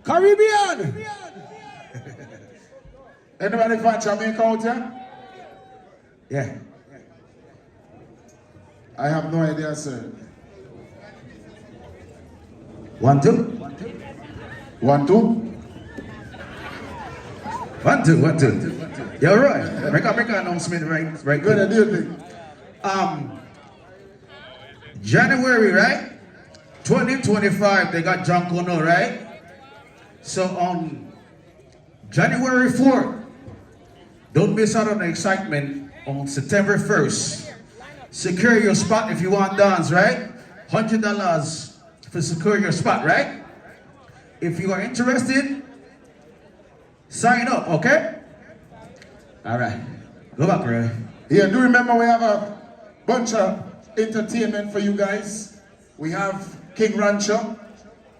Caribbean. Anybody from Jamaica out here? Yeah. I have no idea, sir. 1, 2. 1, 2. 1, 2, 1, 2. You're right. Make an announcement right Good good. idea. January, right? 2025, they got John Kono, right? So on January 4th, don't miss out on the excitement on September 1st. Secure your spot if you want dance, right? $100 for secure your spot, right? If you are interested, sign up, okay? All right. Go back, Ray. Yeah, do remember we have a bunch of entertainment for you guys. We have King Rancho.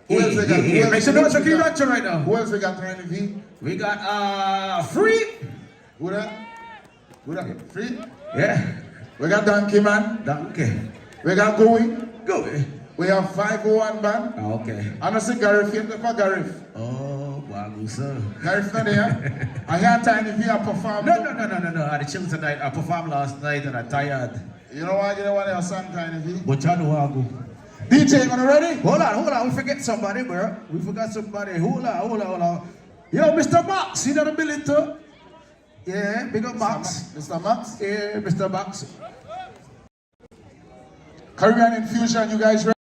Who else we got? Who else- Make some who noise else for we King got? Rancho right now. Who else we got, Tiny V? We got Free. Who that? Who that? Free? Yeah. We got Donkey Man. Okay. We got Going. Go. We have 501 Band. Okay. I don't see Gareth yet. Look for Gareth. Oh, Wagu, sir. Gareth not there. I hear Tiny V a perform. No. I had a chill tonight. I performed last night and I'm tired. You know why you don't want to song, Tiny V? But you know Wagu. DJ, gonna ready? Hold on. We forget somebody, bro. We forgot somebody. Hold on. Yo, Mr. Max, you know the building too? Yeah, big up Max. Mr. Max? Yeah, Mr. Max. Caribbean Infusion, you guys ready?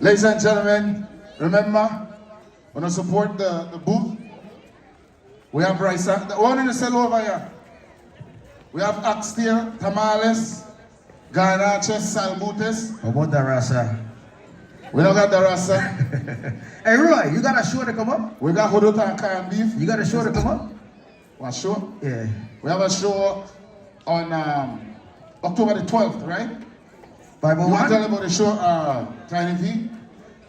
Ladies and gentlemen, remember, when I support the booth, we have rice. The one in the cell over here. We have oxtail, tamales, garnaches, salbutes. How about the rasa? We don't got the rasa. Hey, Roy, you got a show to come up? We got hudut and corned beef. You got a show to come up? What show? Yeah. We have a show on October the 12th, right? You want to tell 501? about the show, Tiny V?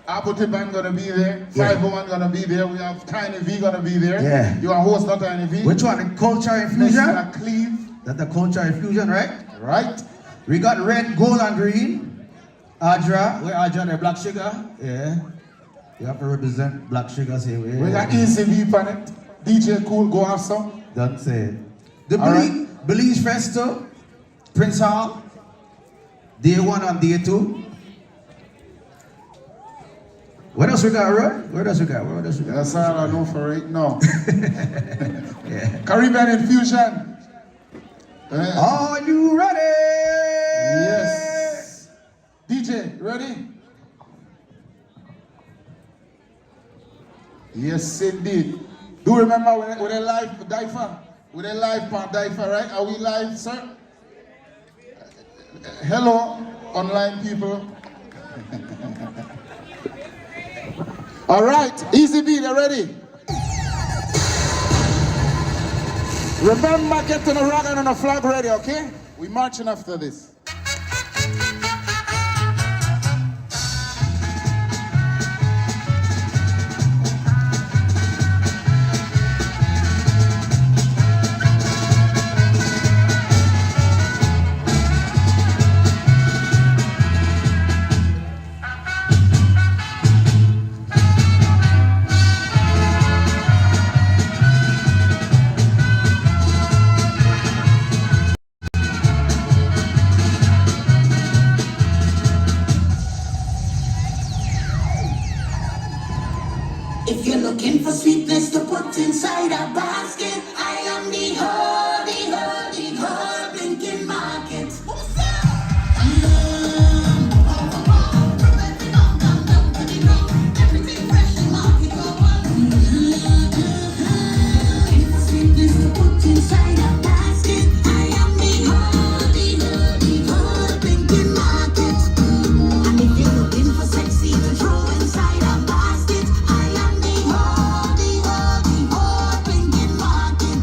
Abuti Band gonna be there. Yeah. 501 gonna be there. We have Tiny V gonna be there. Yeah. You are host, not Tiny V. Which one? The Culture Infusion? Mr. Cleve. That's the Culture Infusion, right? Right. We got red, gold, and green. Adra, where Adra the black sugar? Yeah. You have to represent black sugars here. Yeah. We got Easy V on it. DJ Cool, go have some. Don't say it. The All right. Belize Festo, Prince Hall, day 1 and day 2. What else we got, Roy? What else we got? That's all I know for right now. Yeah. Caribbean Infusion. Are you ready? Yes. DJ, ready? Yes, indeed. Do remember with a live Difa? With a live on Difa, right? Are we live, sir? Hello, online people. All right, Easy B, they're ready. Remember, get to the rock and on the flag ready, okay? We marching after this. If you're looking for sweetness to put inside a basket, I am the whole blinking market. Everything fresh in market. Looking for sweetness to put inside a basket, I am the whole blinking market. And if you're looking for sexy to throw inside a basket, I am the whole blinking market.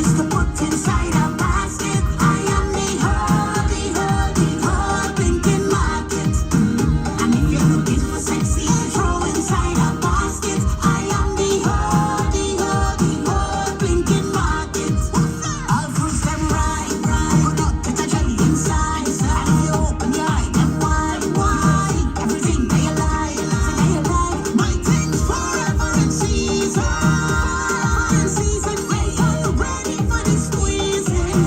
sweetness to put inside a basket. I am the thinking market. And if you're looking for sexy to throw inside a basket, I am the thinking market. All fruits them ripe, with a jelly inside. And if you open your eye, them wide, everything they like, my things forever in season. They are ready for the squeezing.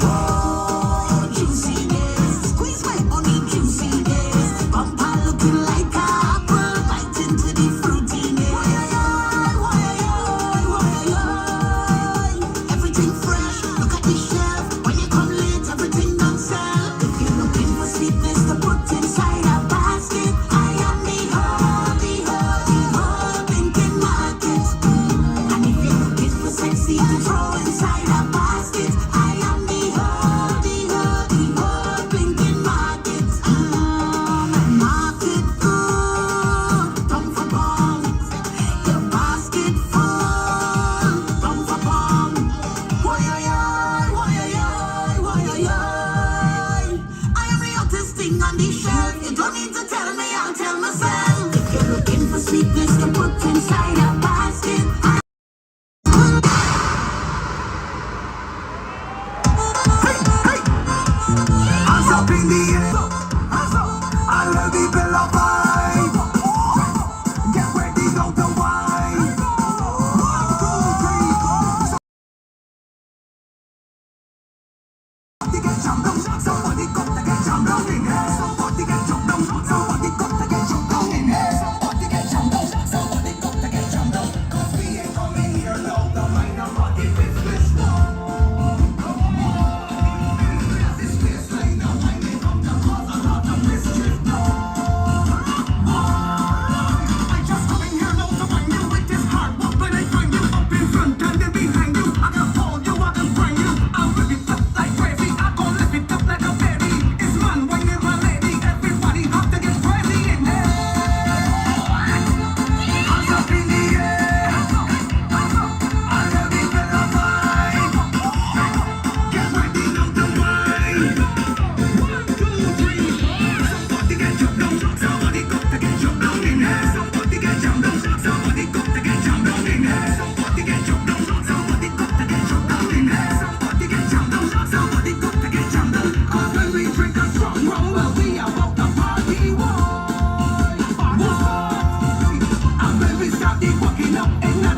Oh, juiciness, squeeze my honey juiciness. Bumper looking like a apple, bite into the fruitiness. Everything fresh, look at the shelf. When you come late, everything done sell. If you're looking for sweetness to put inside a basket, I am the thinking market. And if you're looking for sexy to throw inside a basket, I am the thinking market. Market food, bum for bum. Your basket full, bum for bum. I am the hottest thing on the shelf. You don't need to tell me, I'll tell myself. If you're looking for sweetness to put inside a basket, hands up in the air, I love the Bella vibe. Get ready, go the wine. 1, 2, 3, 4. Somebody get jumped on, somebody got to get jumped on in here. Somebody get jumped on, somebody got to get jumped on in here. Somebody get jumped on, somebody got to get jumped on. 'Cause we ain't coming here now, the mind of body business. This place like now, I may come to cause a lot of mischief now. I just coming here now to find you with this hard work. When I find you up in front and then behind you, I can hold you, I can bring you. I'll rip it up like crazy, I gon' lift it up like a baby. It's man when you're my lady, everybody have to get crazy in here. Hands up in the air, I love the Bella vibe. Get ready now to wine. 1, 2, 3, 4. Somebody get jumped on, somebody got to get jumped on in here. Somebody get jumped on, somebody got to get jumped on in here. Somebody get jumped on, somebody got to get jumped on in here. Somebody get jumped on, somebody got to get jumped on. 'Cause when we drink a strong rum, well we about the party war. And when we start the walking up in the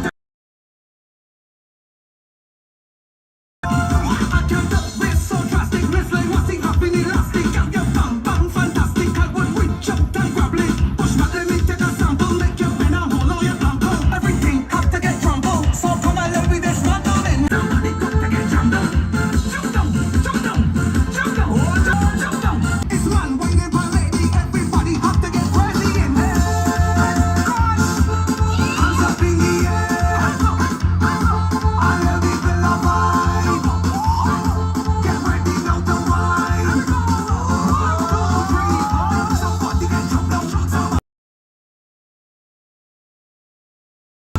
I can't up with so drastic, miss like what's happening elastic. Got your bum bum fantastic, I would reach out and grab it. Push back, let me take a sample, make your pen and hold on your ankle. Everything have to get crumbled, so come and let me dismantle it. Somebody got to get jumped on. Jump down, jump down, jump down, oh, jump down. It's man when you're my lady, everybody have to get crazy in here. Hands up in the air, I love the Bella vibe. Get ready now to wine. 1, 2, 3, 4. Somebody get jumped on, somebody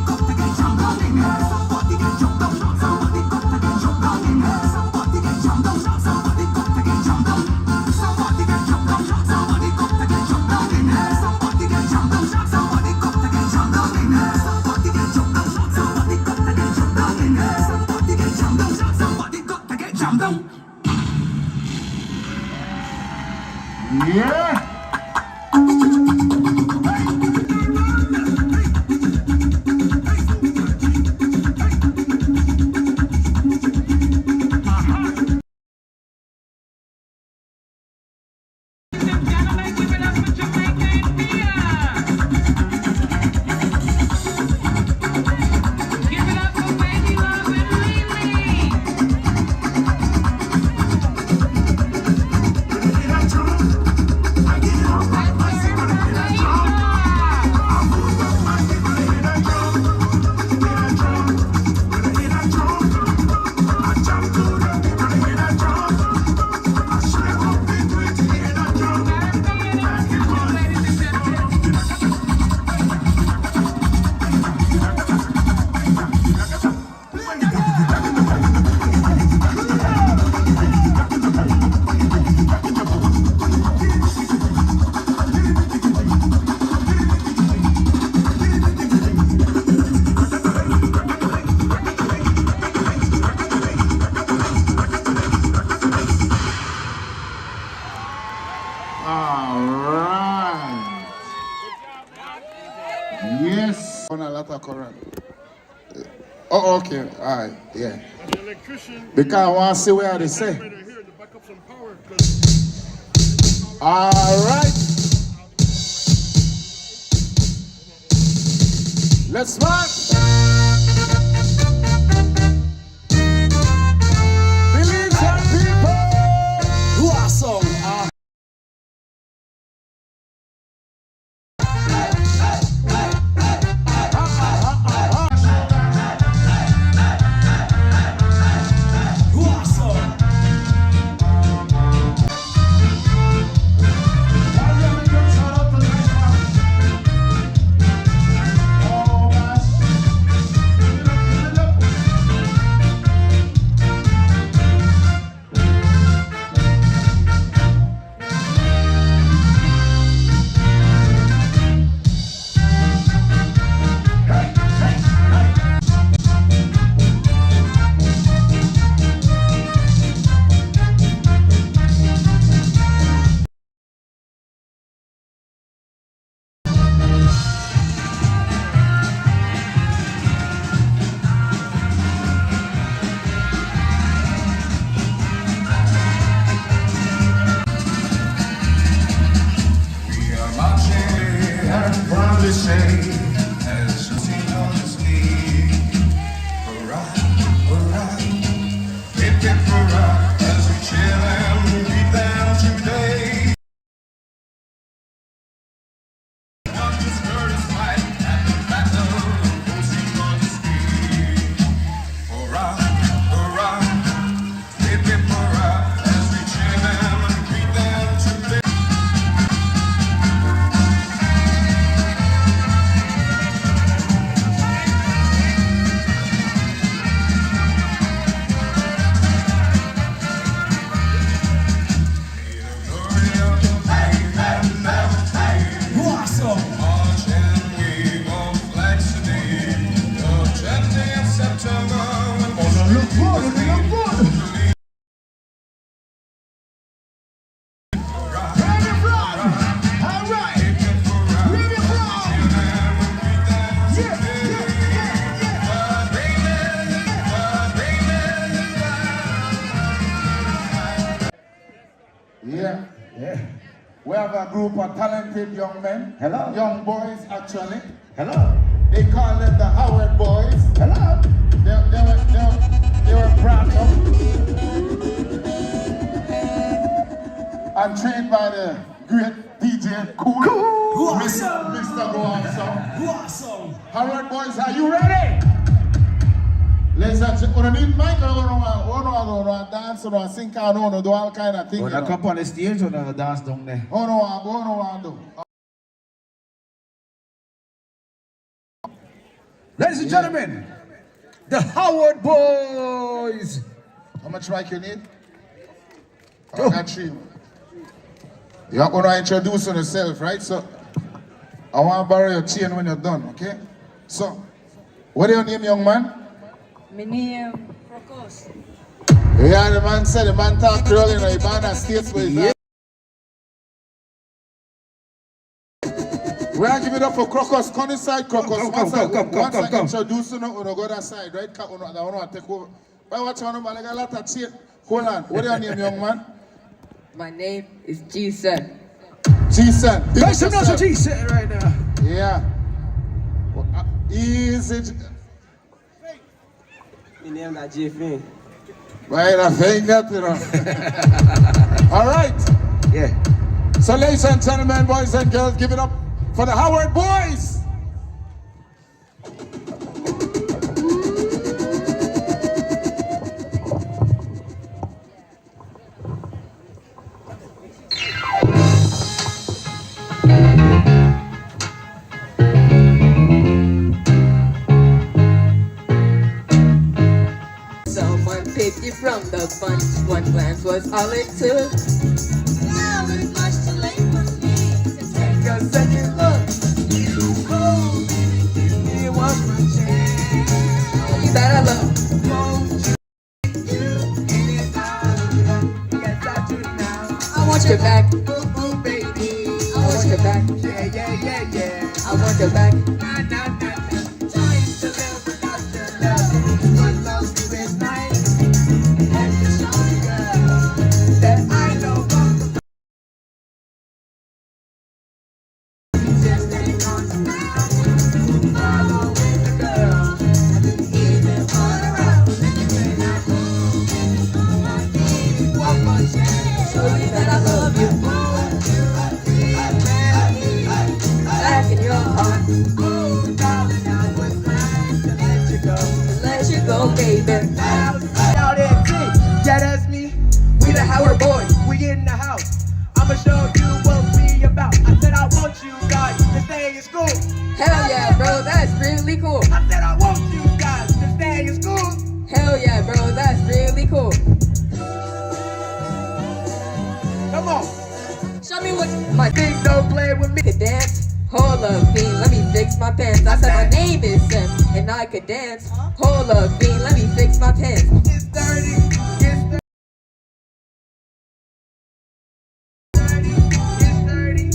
got to get jumped on in here. Somebody get jumped on, somebody got to get jumped on in here. Somebody get jumped on, somebody got to get jumped on. Somebody get jumped on, somebody got to get jumped on in here. Somebody get jumped on, somebody got to get jumped on in here. Somebody get jumped on, somebody got to get jumped on in here. Somebody get jumped on, somebody got to get jumped on. Yeah. I Okay, all right, yeah. As an electrician, Because I want to see where they say. right here to back up some power. 'Cause All right. Let's march. Believe that people who are so yeah. We have a group of talented young men. Hello. Young boys, actually. Hello. They call them the Howard Boys. Hello. They were brought up and trained by the great DJ Cool. Mr. Go Awesome. Howard Boys, are you ready? Ladies and gentlemen, need mic or dance or sing or do all kind of things. When I come on the stage, when I dance down there. Do. Ladies and gentlemen, the Howard Boys. How much mic you need? I got 3. You're going to introduce yourself, right? So, I want to borrow your chain when you're done, okay? So, what is your name, young man? My name Crocus. Yeah, the man said the man talk Creole in the Ibana States where he's at. We are giving it up for Crocus. Come inside, Crocus. Come. Once I introduce you, you go that side, right? I want to take over. Why watch one man? I got a lot of chain. Hold on. What is your name, young man? My name is G-Son. G-Son. Make some noise for G-Son right now. Yeah. Well, easy. My name is J-Fin. Right, I think that, you know. All right. Yeah. So, ladies and gentlemen, boys and girls, give it up for the Howard Boys. Someone picked you from the bunch. One glance was all it took. Now it's much too late for me to take Take a second look. Oh, baby, You want my chance. You that I love. yes, I do now. I want your back. Oh, baby. I want your back. Yeah. I want your back. Nah. Trying to live without your love. man. Out there, T. Yeah, that's me. We the Howard boys. We in the house. I'ma show you what we about. I said I want you guys to stay in school. Hell yeah, bro, that's really cool. I said I want you guys to stay in school. Hell yeah, bro, that's really cool. Come on. Show me what my Big don't play with me. could dance. Hold up, Bean, let me fix my pants. I said my name is Sam, and I could dance. Hold up, Bean, let me fix my pants. It's dirty. It's dirty. It's dirty.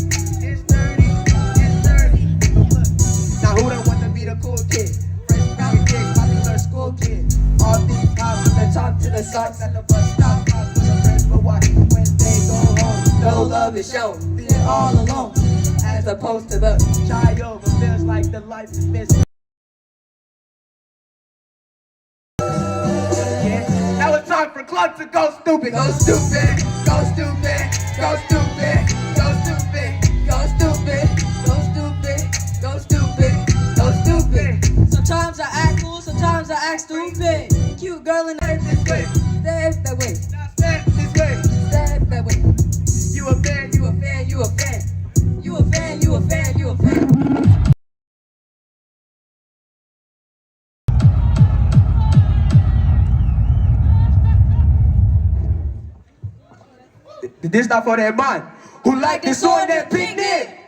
It's dirty. It's dirty. Now who don't want to be the cool kid? Fresh out kid, popular school kid. All these guys from the top to the socks at the bus stop. Guys for the friends for what? When they go home, No love is shown, being all alone. as opposed to the Child feels like the life is missing. Yeah. Now it's time for Clark to go stupid. go stupid, go stupid, go stupid, go stupid, go stupid, go stupid, go stupid, go stupid. Sometimes I act cool, sometimes I act stupid. Cute girl in Step this way. Step that way, Now step this way. step that way. You a fan, You a fan, you a fan. You a fan, you a fan, you a fan. This not for that man who like this on that picnic.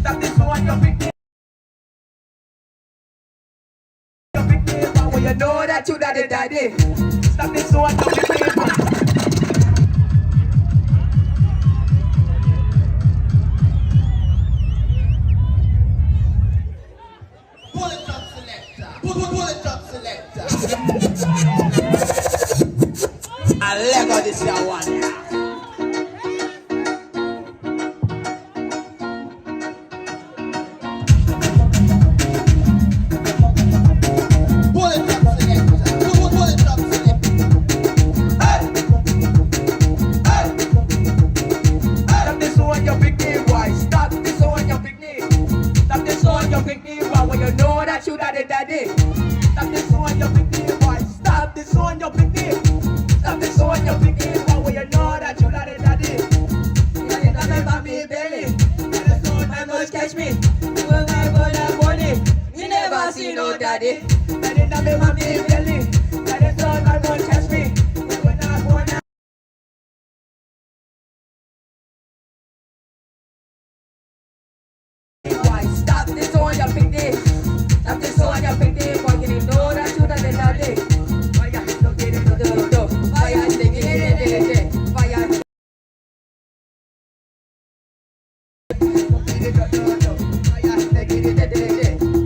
Stop this on your picnic. Your picnic, but when you know that you daddy. Stop this on your picnic. Bullet drop selector. Bullet drop selector. I Lego this year one. Bullet drop selector. Bullet drop selector. Stop this on your picnic, boy. Stop this on your picnic. Stop this on your picnic, boy. When you know that you daddy. Stop this on your picnic, boy. Stop this on your picnic. Stop this on your picnic, boy. When you know that you daddy. Daddy, daddy, mommy, belly. That is on My boys catch me. When I go that morning, you never see no daddy. That is not me, mommy, belly. That is on my boy, catch me. When I go now. Why stop this on your picnic? Stop this on your picnic. Why can you know that you daddy? Vaya, no quiere, no quiere. Do, vaya, take it, vaya.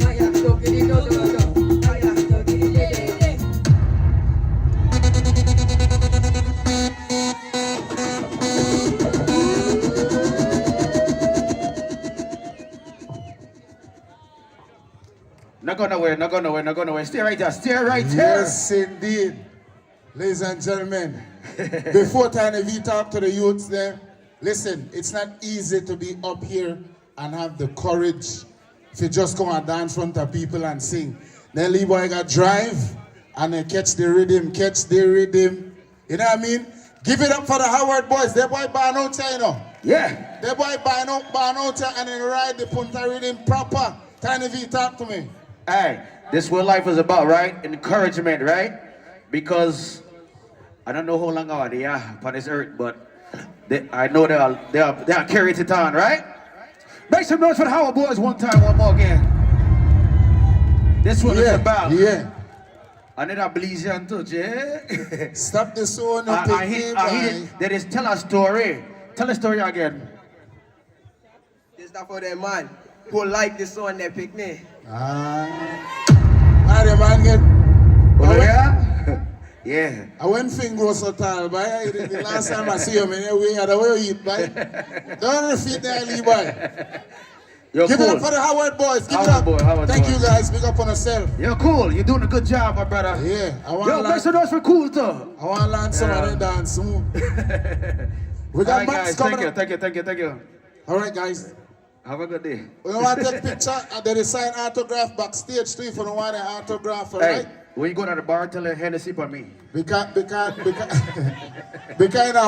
Vaya, do, get it, do. Vaya, do, get it. Not go nowhere, not go nowhere, not go nowhere. Stay right there, stay right here. Yes, indeed. Ladies and gentlemen, before Tiny V talk to the youths there, listen, it's not easy to be up here and have the courage to just come and dance in front of people and sing. Then Lee Boy got drive and then catch the rhythm. You know what I mean? Give it up for the Howard boys. They boy born out here, you know. Yeah. They boy born out here and then ride the punta rhythm proper. Tiny V, talk to me. Hey, this is what life is about, right? Encouragement, right? Because I don't know how long are they are upon this earth, but I know they are carrying it on, right? Make some noise for the Howard boys one more again. This is what it's about. Yeah. And then I believe you and touch, yeah? Stop the song up I hear that is tell a story. Tell a story again. This not for that man who like this on their picnic. Ah. Alright, man, get. Oh, yeah? Yeah. I went finger so tall, boy. The last time I see him, we had a way eat, boy. Don't repeat that, Lee, boy. You're Give cool. it up for the Howard boys. Give Howard it up. boy, Howard Thank boy. you guys. Big up on yourself. You're cool. You're doing a good job, my brother. Yeah, I want Yo, to make some noise for cool too. I want to learn some of them dance soon. We got Alright, Max guys. coming Thank you. up. Thank you. Thank you. Thank you. All right, guys. Have a good day. We want to take a picture. There is sign autograph backstage too if you don't want an autograph, all Hey, right? when you go to the bar, tell her Hennessy for me. Because in a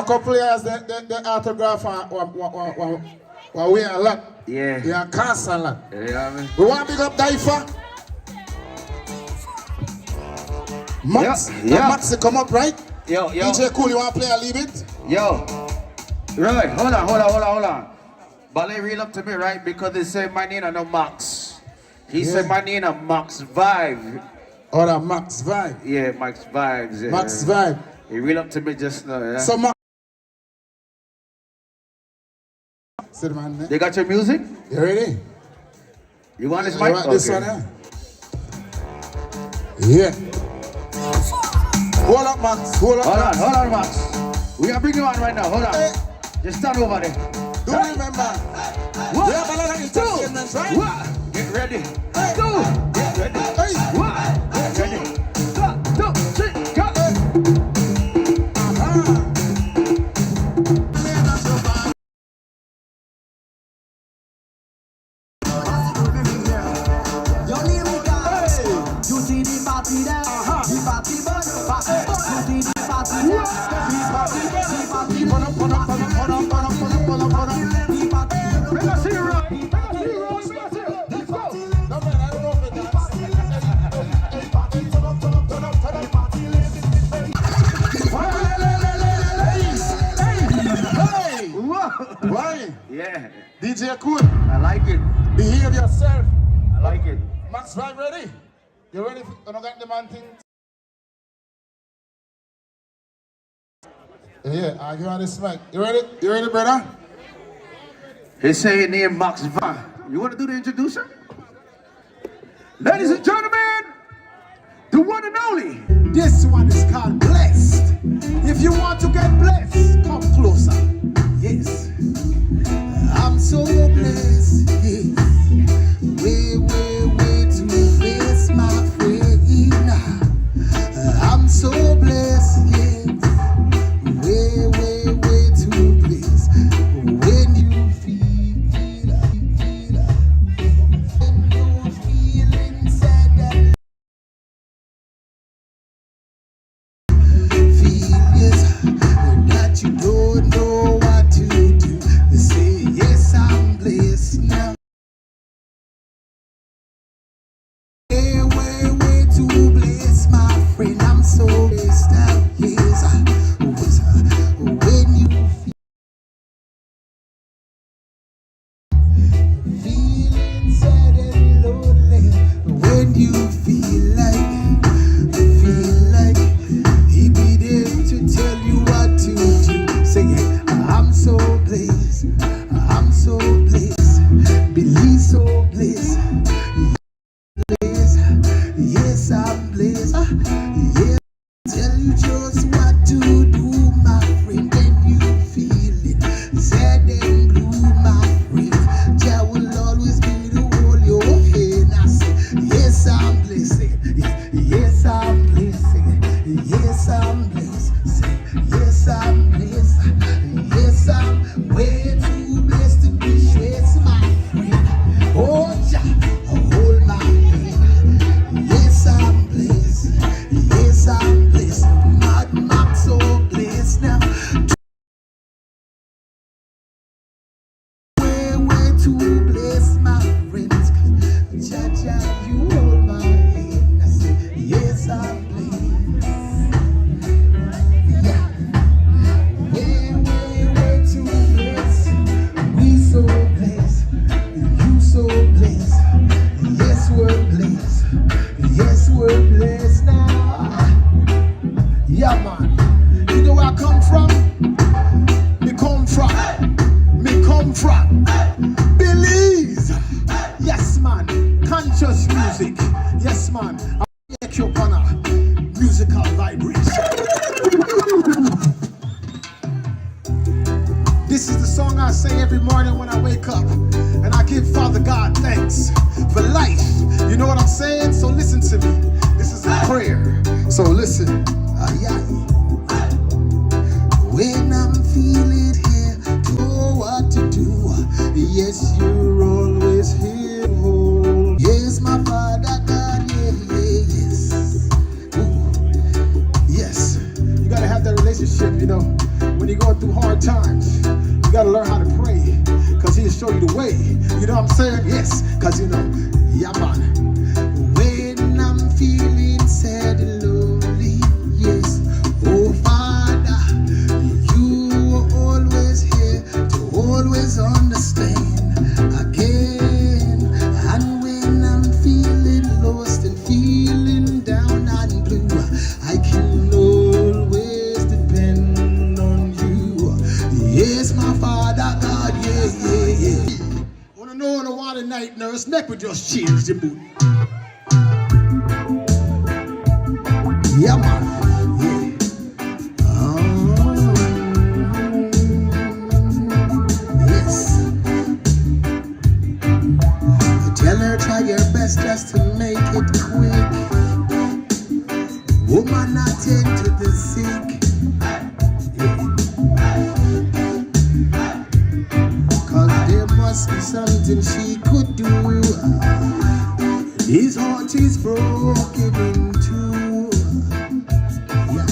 couple years, the autograph will weigh a lot. Yeah. Yeah, cost a lot. Yeah, I mean. We want to big up Daifa. Max, Yeah. Max, come up, right? Yo. DJ Cool, you want to play a little bit? Yo. Right, hold on. Ballet reel up to me, right? Because they say my name no Max. He said my name a Max Vibe. Or a Max Vibe. Yeah, Max Vibes. Yeah. Max Vibe. He reel up to me just now, yeah? So Max. Sit man. They got your music? You ready? You want this You mic? want this Okay. one, yeah? Hold up, Max. Hold up, Max. Hold on, Max. We gonna bring you on right now. Hold on. Hey. Just stand over there. Do remember, we have a lot of entertainment, right? Get ready. Hey. Get ready. Hey. Get ready. 1, 2, 3, go. You see the party there, the party burn, you see the party there, the party burn, the party Let us hear it. No, man, I don't know if it's Why? Yeah, DJ Cool, I like it. behave yourself. I like it. Max Vibe ready? You ready? You know got the man thing? Yeah, I give on this mic. You ready? You ready, brother? He say his name Max Van. You want to do the introduction? Ladies and gentlemen, the one and only. This one is called Blessed. If you want to get blessed, come closer. Yes. I'm so blessed. Yes. Way to bless my friend. I'm so blessed. Yes. Way to bless. When you feel when you're feeling sad and feelings that you don't know what to do. You say, yes, I'm blessed now. Way to bless my friend. I'm so blessed now. Yes, when you feeling sad and lonely, when you feel like he be there to tell you what to do. Sing it. I'm so blessed. I'm so blessed. Believe so blessed. Yes, I'm blessed. Yeah, tell you just what to do, my friend. When you feel it, sad and blue, my friend. Jah will always be to hold your hand. I say, yes, I'm blessed. Yes, I'm blessed. Yes, I'm blessed. Say, yes, I'm blessed. Yes, I'm way too blessed to be stressed, my friend. Oh, Jah, hold my hand. Yes, I'm blessed. Yes, I'm blessed. Not so blessed now. Way to bless my friends. Jah, you hold my hand. I say, yes, I'm blessed. Yeah. Way to bless. We so blessed. You so blessed. Yes, we're blessed. Yes, we're blessed now. Yeah, man. You know where I come from? Me come from Belize. Yes, man. Conscious music. Yes, man. I make you on a musical vibration. morning when I wake up and I give Father God thanks for life. You know what I'm saying? So listen to me. This is a prayer. So listen. When I'm feeling here, know what to do. Yes, you're always here. Oh, yes, my Father God, yes. Ooh. Yes, you gotta have that relationship, you know. When you're going through hard times, you gotta learn how to pray, cause he'll show you the way. You know what I'm saying? Yes, cause you know, yeah man. When I'm feeling sad and lonely, yes, oh Father, you are always here to always understand again. And when I'm feeling lost and feeling down and blue, I can always depend on you. Yes, my Father God, yeah. Wanna know on a water night, nurse, neck would just change the mood. Yeah, man. Yeah. Oh, yes. Tell her try your best just to make it quick. Woman, attend to the sick. Cause there must be something she could do. His heart is broken in two. Yeah.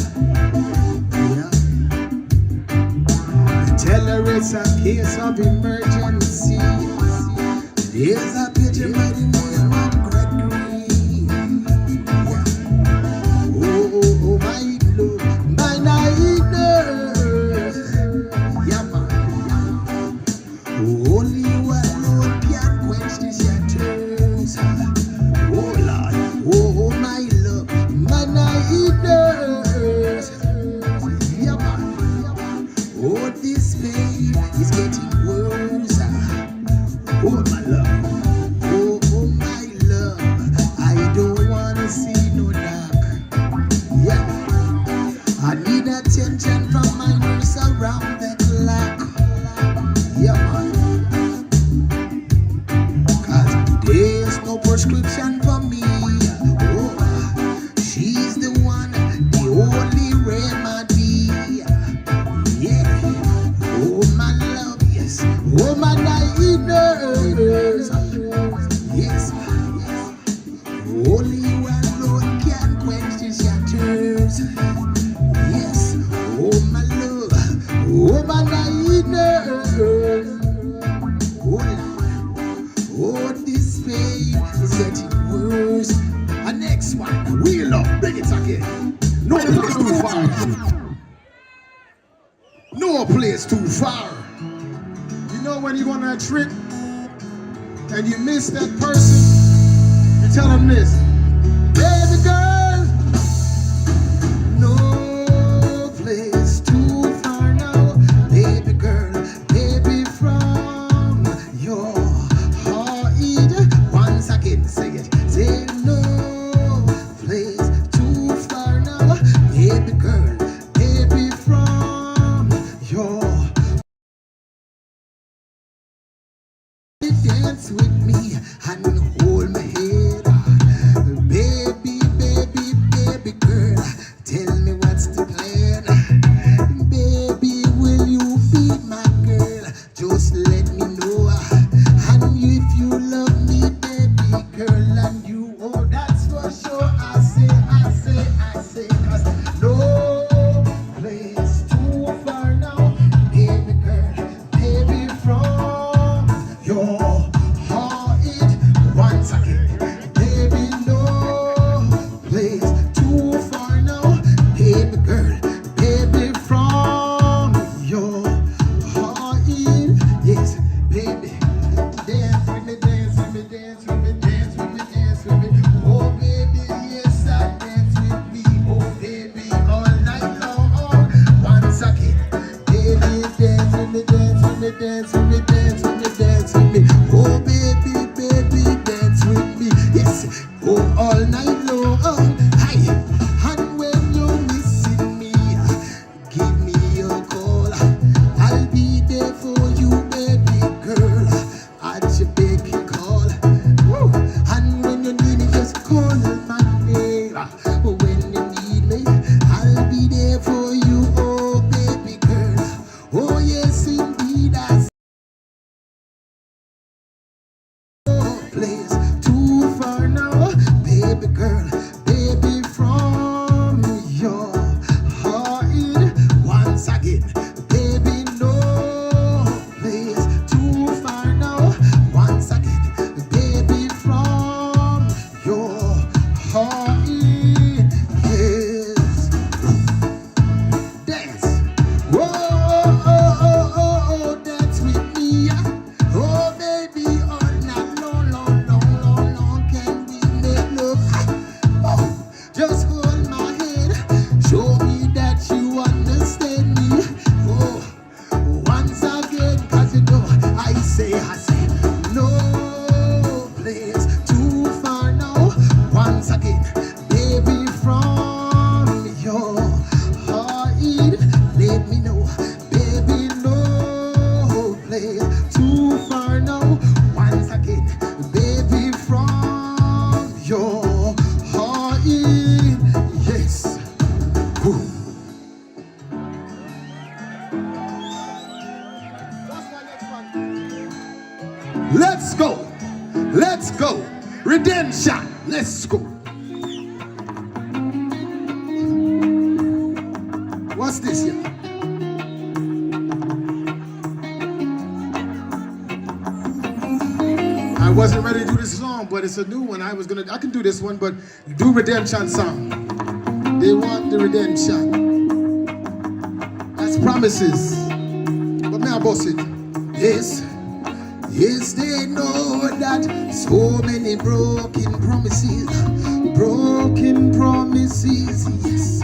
Tell her it's a case of emergency. There's a picture by the name of Gregory. Yeah. Oh, my love, my night nurse. Yeah, man. Only you alone can quench the shatters. Oh, Lord. Oh, my love, my night nurse. Yeah, man. Oh, this pain is getting worse. Oh, my love. Oh, my love. I don't wanna see no dark. Yeah. I need attention from my nurse around the clock. Yeah, man. Cause there's no prescription for me. Oh, she's the one, the only remedy. Yeah. Oh, my love, yes. Oh, my nurse. Yes. Only you alone can quench the shatters. Yes. Oh, my love. Oh, my nurse. Oh, Lord. Oh, this pain is getting worse. And next one, wheel up, bring it again. No place too far. No place too far. You know when you go on a trip and you miss that person, you tell them this. Baby girl, no place too far now. Baby girl, baby from your heart. Once again, say it. Say no place too far now. Baby girl, baby from your dance with me and hold my head. Baby, baby, baby girl, tell me what's the plan. Baby, will you be my girl? Just let me know. And if you love me, baby girl, I girl, baby, from your heart. Once again, baby, no place too far now. Once again, baby, from your heart. Yes, dance. Whoa, dance with me. Oh, baby, all night long, long, long, long, long, can we make love? Oh, just hold my hand, show me that you understand me. Oh, once again, 'cause you know I say, no place too far now. Once again, baby, from your heart, let me know, baby, no place too far now. Once again, baby, from your heart, yes. Woo. Let's go. Let's go. Redemption. Let's go. What's this here? I wasn't ready to do this song, but it's a new one. I can do this one, but do redemption song. They want the redemption. That's promises. But may I boss it? Yes. Yes, they know that so many broken promises, yes.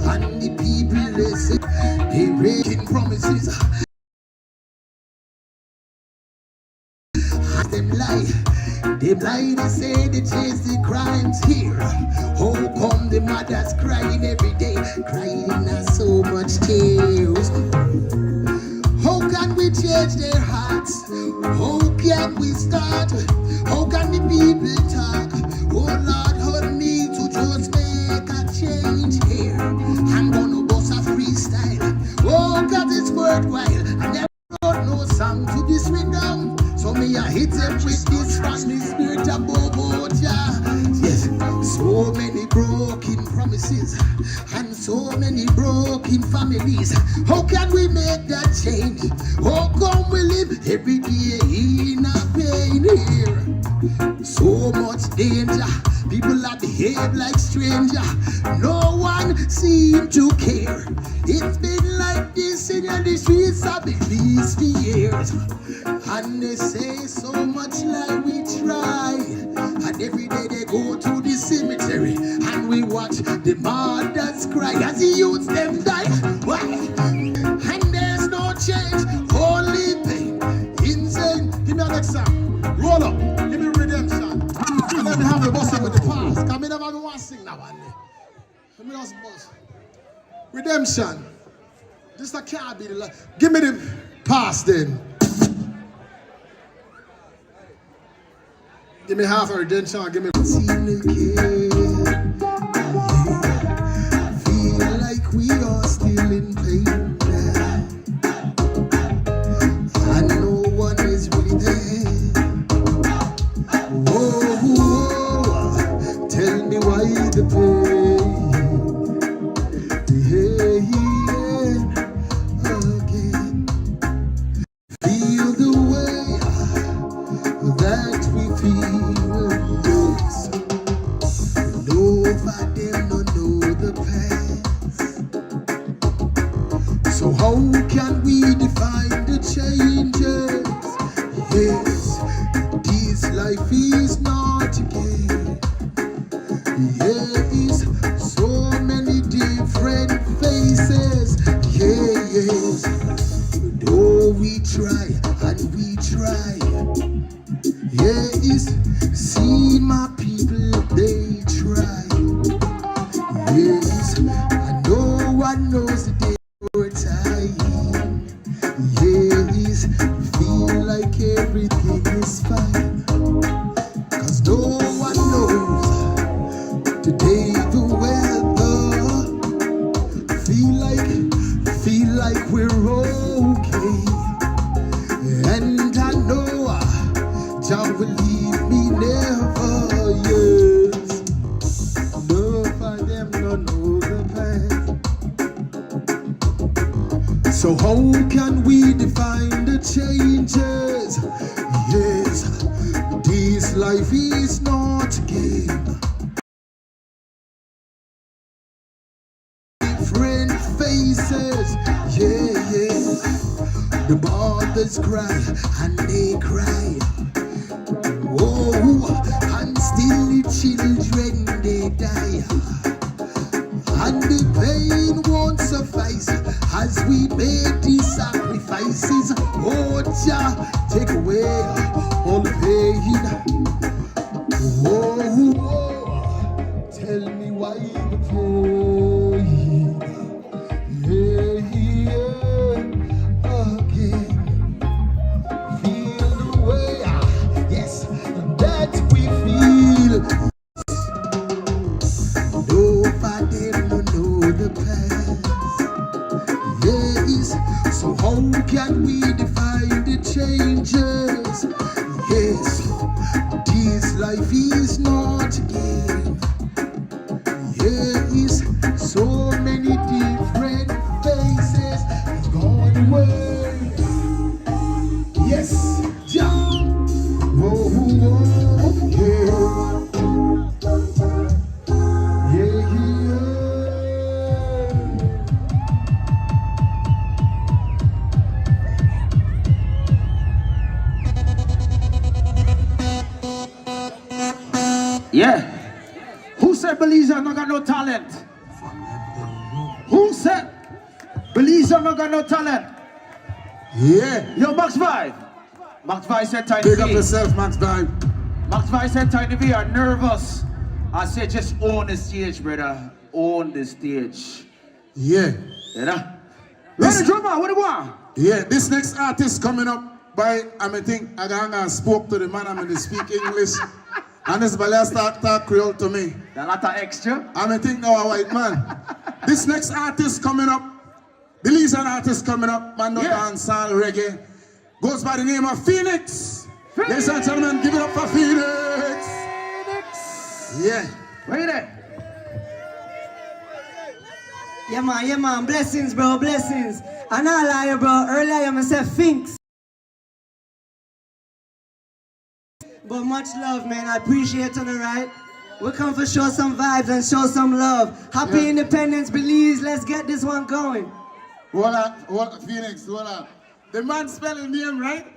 And the people, they say, they breaking promises. And them lie, they say they chase the crimes here. How come the mothers crying every day, crying in so much tears? How can we change their hearts? How can we start? How can the people talk? Oh Lord, help me to just make a change here. I'm gonna bust a freestyle. Oh, 'cause it's worthwhile. I never wrote no song to this rhythm. So me I hit them with this from the spirit of Boboja. Yes, so many broken promises and so many broken families. How can we make that change? How come we live every day in a pain here? So much danger, people are behave like stranger. No one seem to care. It's been like this in the streets of these years. And they say so much like we try. And every day they go to the cemetery and we watch the mothers cry as the youths them die. Why? And there's no change, only pain. Insane. Give me an next song. Roll up. Give me redemption. And then we have the boss with the past. Come in, never want to sing that one. Let me just boss. Redemption. Just that can't be the life. Give me the past then. Give me half a redemption. Give me. Feel like we are still in pain. And no one is really there. Oh, tell me why the pain. Again. Feel the way that we feel. Yes. Nobody don't know the past. So how can we define the changes? Yes, this life is not a game. Yes, so many different faces. Yes, though we try and we try. Yes, see my people, they try. Yes, and no one knows the day or time. Yes, feel like everything is fine. 'Cause no one knows today the weather. Feel like we're okay. And I know Jah will leave me never, yes. So how can we define the changes? Yes, this life is not a game. Different faces, yeah. The mothers cry and they cry. Oh, and still the children they die. And the pain won't suffice as we make these sacrifices. Oh, Jah, take away all the pain. Oh, tell me why the pain. Again. Feel the way, yes, that we feel. Nobody will know the past. Yes, so how can we define the changes? Yes, this life is not a game. Yes, so many different faces gone away. Yes, Jah. Whoa, yeah. Yeah. Who said Belize not got no talent? Who said Belize not got no talent? Yeah. Yo, Max Vibe. Max Vibe said Tiny Big up V. yourself, Max Vibe. Max Vibe said Tiny V are nervous. I said just own the stage, brother. Own the stage. Yeah. You know? Ready, drummer, what do you want? Yeah, this next artist coming up by, I think, I spoke to the man, they speak English. And this Balea talk Creole to me. A lot of extra. I think now a white man. This next artist coming up, the Belizean artist coming up, man, not dancehall reggae, goes by the name of Phoenix. Ladies and gentlemen, give it up for Phoenix. Yeah. Wait there. Yeah, man. Blessings, bro. Blessings. And I lie, bro. Earlier, I said Finks. But much love, man. I appreciate it, right? We come for show some vibes and show some love. Happy Independence, Belize. Let's get this one going. What Phoenix, what up? The man spelling name, right?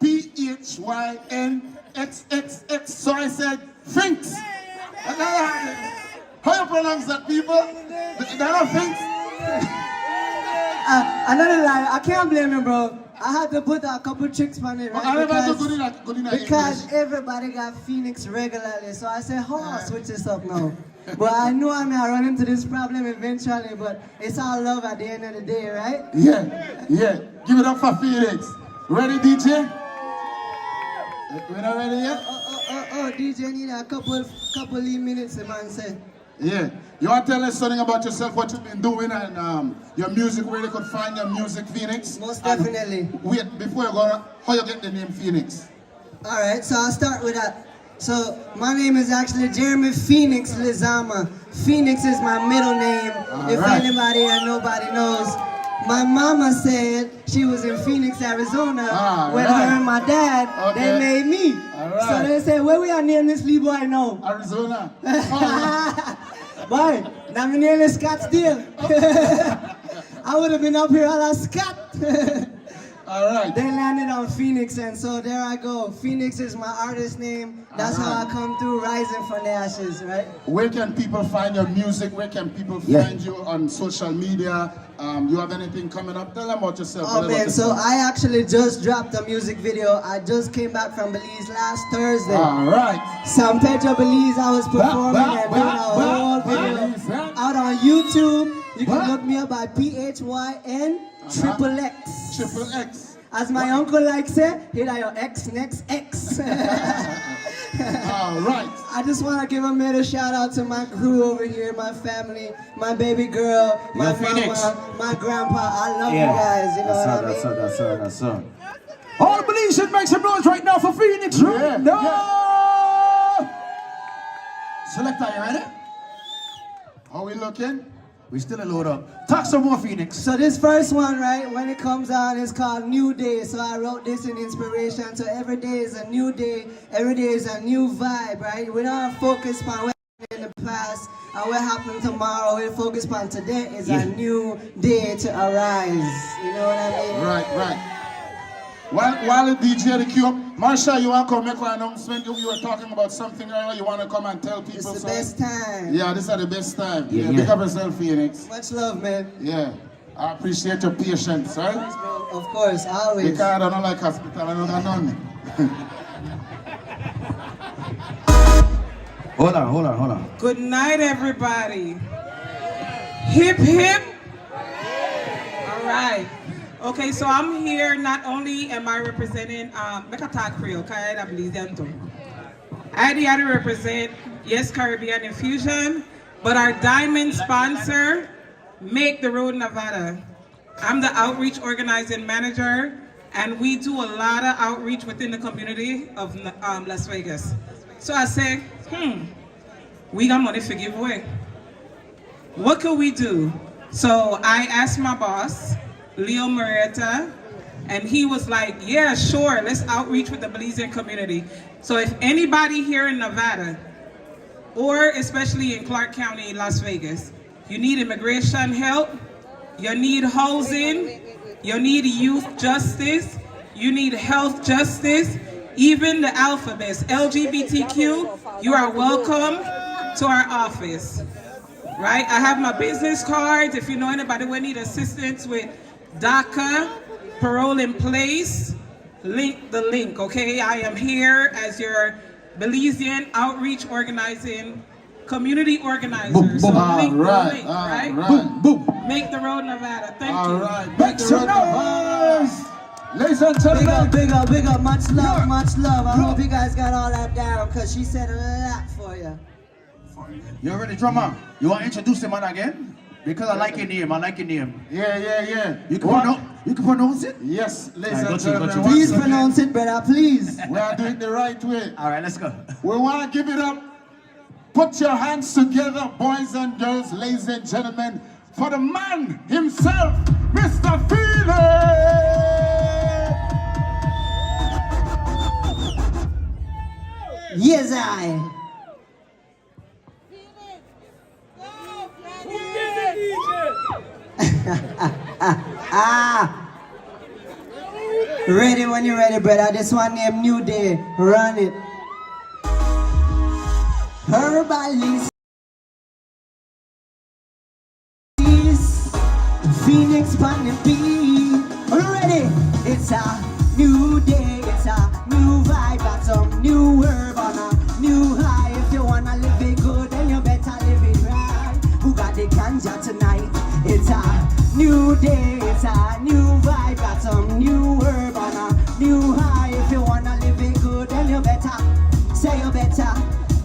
P-H-Y-N-X-X-X. So I said, Finks. How you pronounce that, people? They're not Finks? Another lie. I can't blame him, bro. I had to put a couple tricks on it, right? Because everybody got Phoenix regularly. So I said, oh, I'll switch this up now. But I know I may run into this problem eventually, but it's all love at the end of the day, right? Yeah. Give it up for Phoenix. Ready, DJ? We're not ready yet? Oh, DJ need a couple of minutes, the man said. Yeah. You want to tell us something about yourself, what you've been doing, and your music, where they could find your music, Phoenix? Most definitely. Wait, before you go, how you get the name Phoenix? Alright, so I'll start with that. So, my name is actually Jeremy Phoenix Lizama. Phoenix is my middle name, if anybody and nobody knows. My mama said she was in Phoenix, Arizona, with her and my dad. They made me. So they said, where we are name this little boy now? Arizona. Boy, now my name is Scottsdale. I would have been up here all as Scott. Alright. They landed on Phoenix, and so there I go. Phoenix is my artist name. That's how I come through, rising from the ashes, right? Where can people find your music? Where can people find you on social media? You have anything coming up? Tell them about yourself. Oh man, so I actually just dropped a music video. I just came back from Belize last Thursday. Alright. San Pedro, Belize, I was performing and doing a whole video out on YouTube. You can look me up by PHYN XXX. Triple X. As my uncle likes it, hit your X next X. Alright. I just want to give a middle shout out to my crew over here, my family, my baby girl, my mama, my grandpa. I love you guys, you know what I mean? That's all. All the Belizeans make some noise right now for Phoenix, right? No! Selector, you ready? How we looking? We still a load up. Talk some more, Phoenix. So this first one, right, when it comes out, is called New Day. So I wrote this in inspiration. So every day is a new day. Every day is a new vibe, right? We don't focus on what happened in the past and what happened tomorrow. We focus on today is a new day to arise. You know what I mean? Right. While the DJ the cue up, Marsha, you want to come make an announcement? You were talking about something earlier. You want to come and tell people It's the something? best time. Yeah, this is the best time. Yeah. Pick up yourself, Phoenix. Much love, man. Yeah. I appreciate your patience, right? Of course, always. Because I don't like hospital, I don't got none. Hold on. Good night, everybody. Hip, hip. All right. Okay, so I'm here, not only am I representing, make a talk Creole, because I believe them too. I had to represent, yes, Caribbean Infusion, but our diamond sponsor, Make the Road Nevada. I'm the outreach organizing manager, and we do a lot of outreach within the community of Las Vegas. So I say, we got money for giveaway. What could we do? So I asked my boss, Leo Marietta, and he was like, yeah, sure, let's outreach with the Belizean community. So if anybody here in Nevada, or especially in Clark County, Las Vegas, you need immigration help, you need housing, you need youth justice, you need health justice, even the alphabets, LGBTQ, you are welcome to our office, right? I have my business cards. If you know anybody who need assistance with DACA, parole in place, link the link, okay? I am here as your Belizean outreach organizing community organizer. Boom, So boom. link the Alright, link, right? alright. Boom. Make the road Nevada. Thank All you. right. Make the road Nevada. Ladies and gentlemen. Big up, much love. I hope you guys got all that down, because she said a lot for you. You ready, drummer? You want to introduce the man again? Because I like your name. Yeah. You can pronounce it? Yes, ladies Alright, and got you. gentlemen. Please once again, pronounce it, brother, please. We are doing it the right way. All right, let's go. We want to give it up. Put your hands together, boys and girls, ladies and gentlemen, for the man himself, Mr. Phoenix! Yes, I. Ready when you're ready, brother. This one named New Day. Run it. Herbalist. Phoenix on the beat. Ready? It's a new day. It's a new vibe. Got some new herb on a new high. If you wanna live it good, then you better live it right. Who got the ganja tonight? It's a new day. It's a new vibe. Got some new herb on a new high. If you wanna live it good, then you better. Say you better.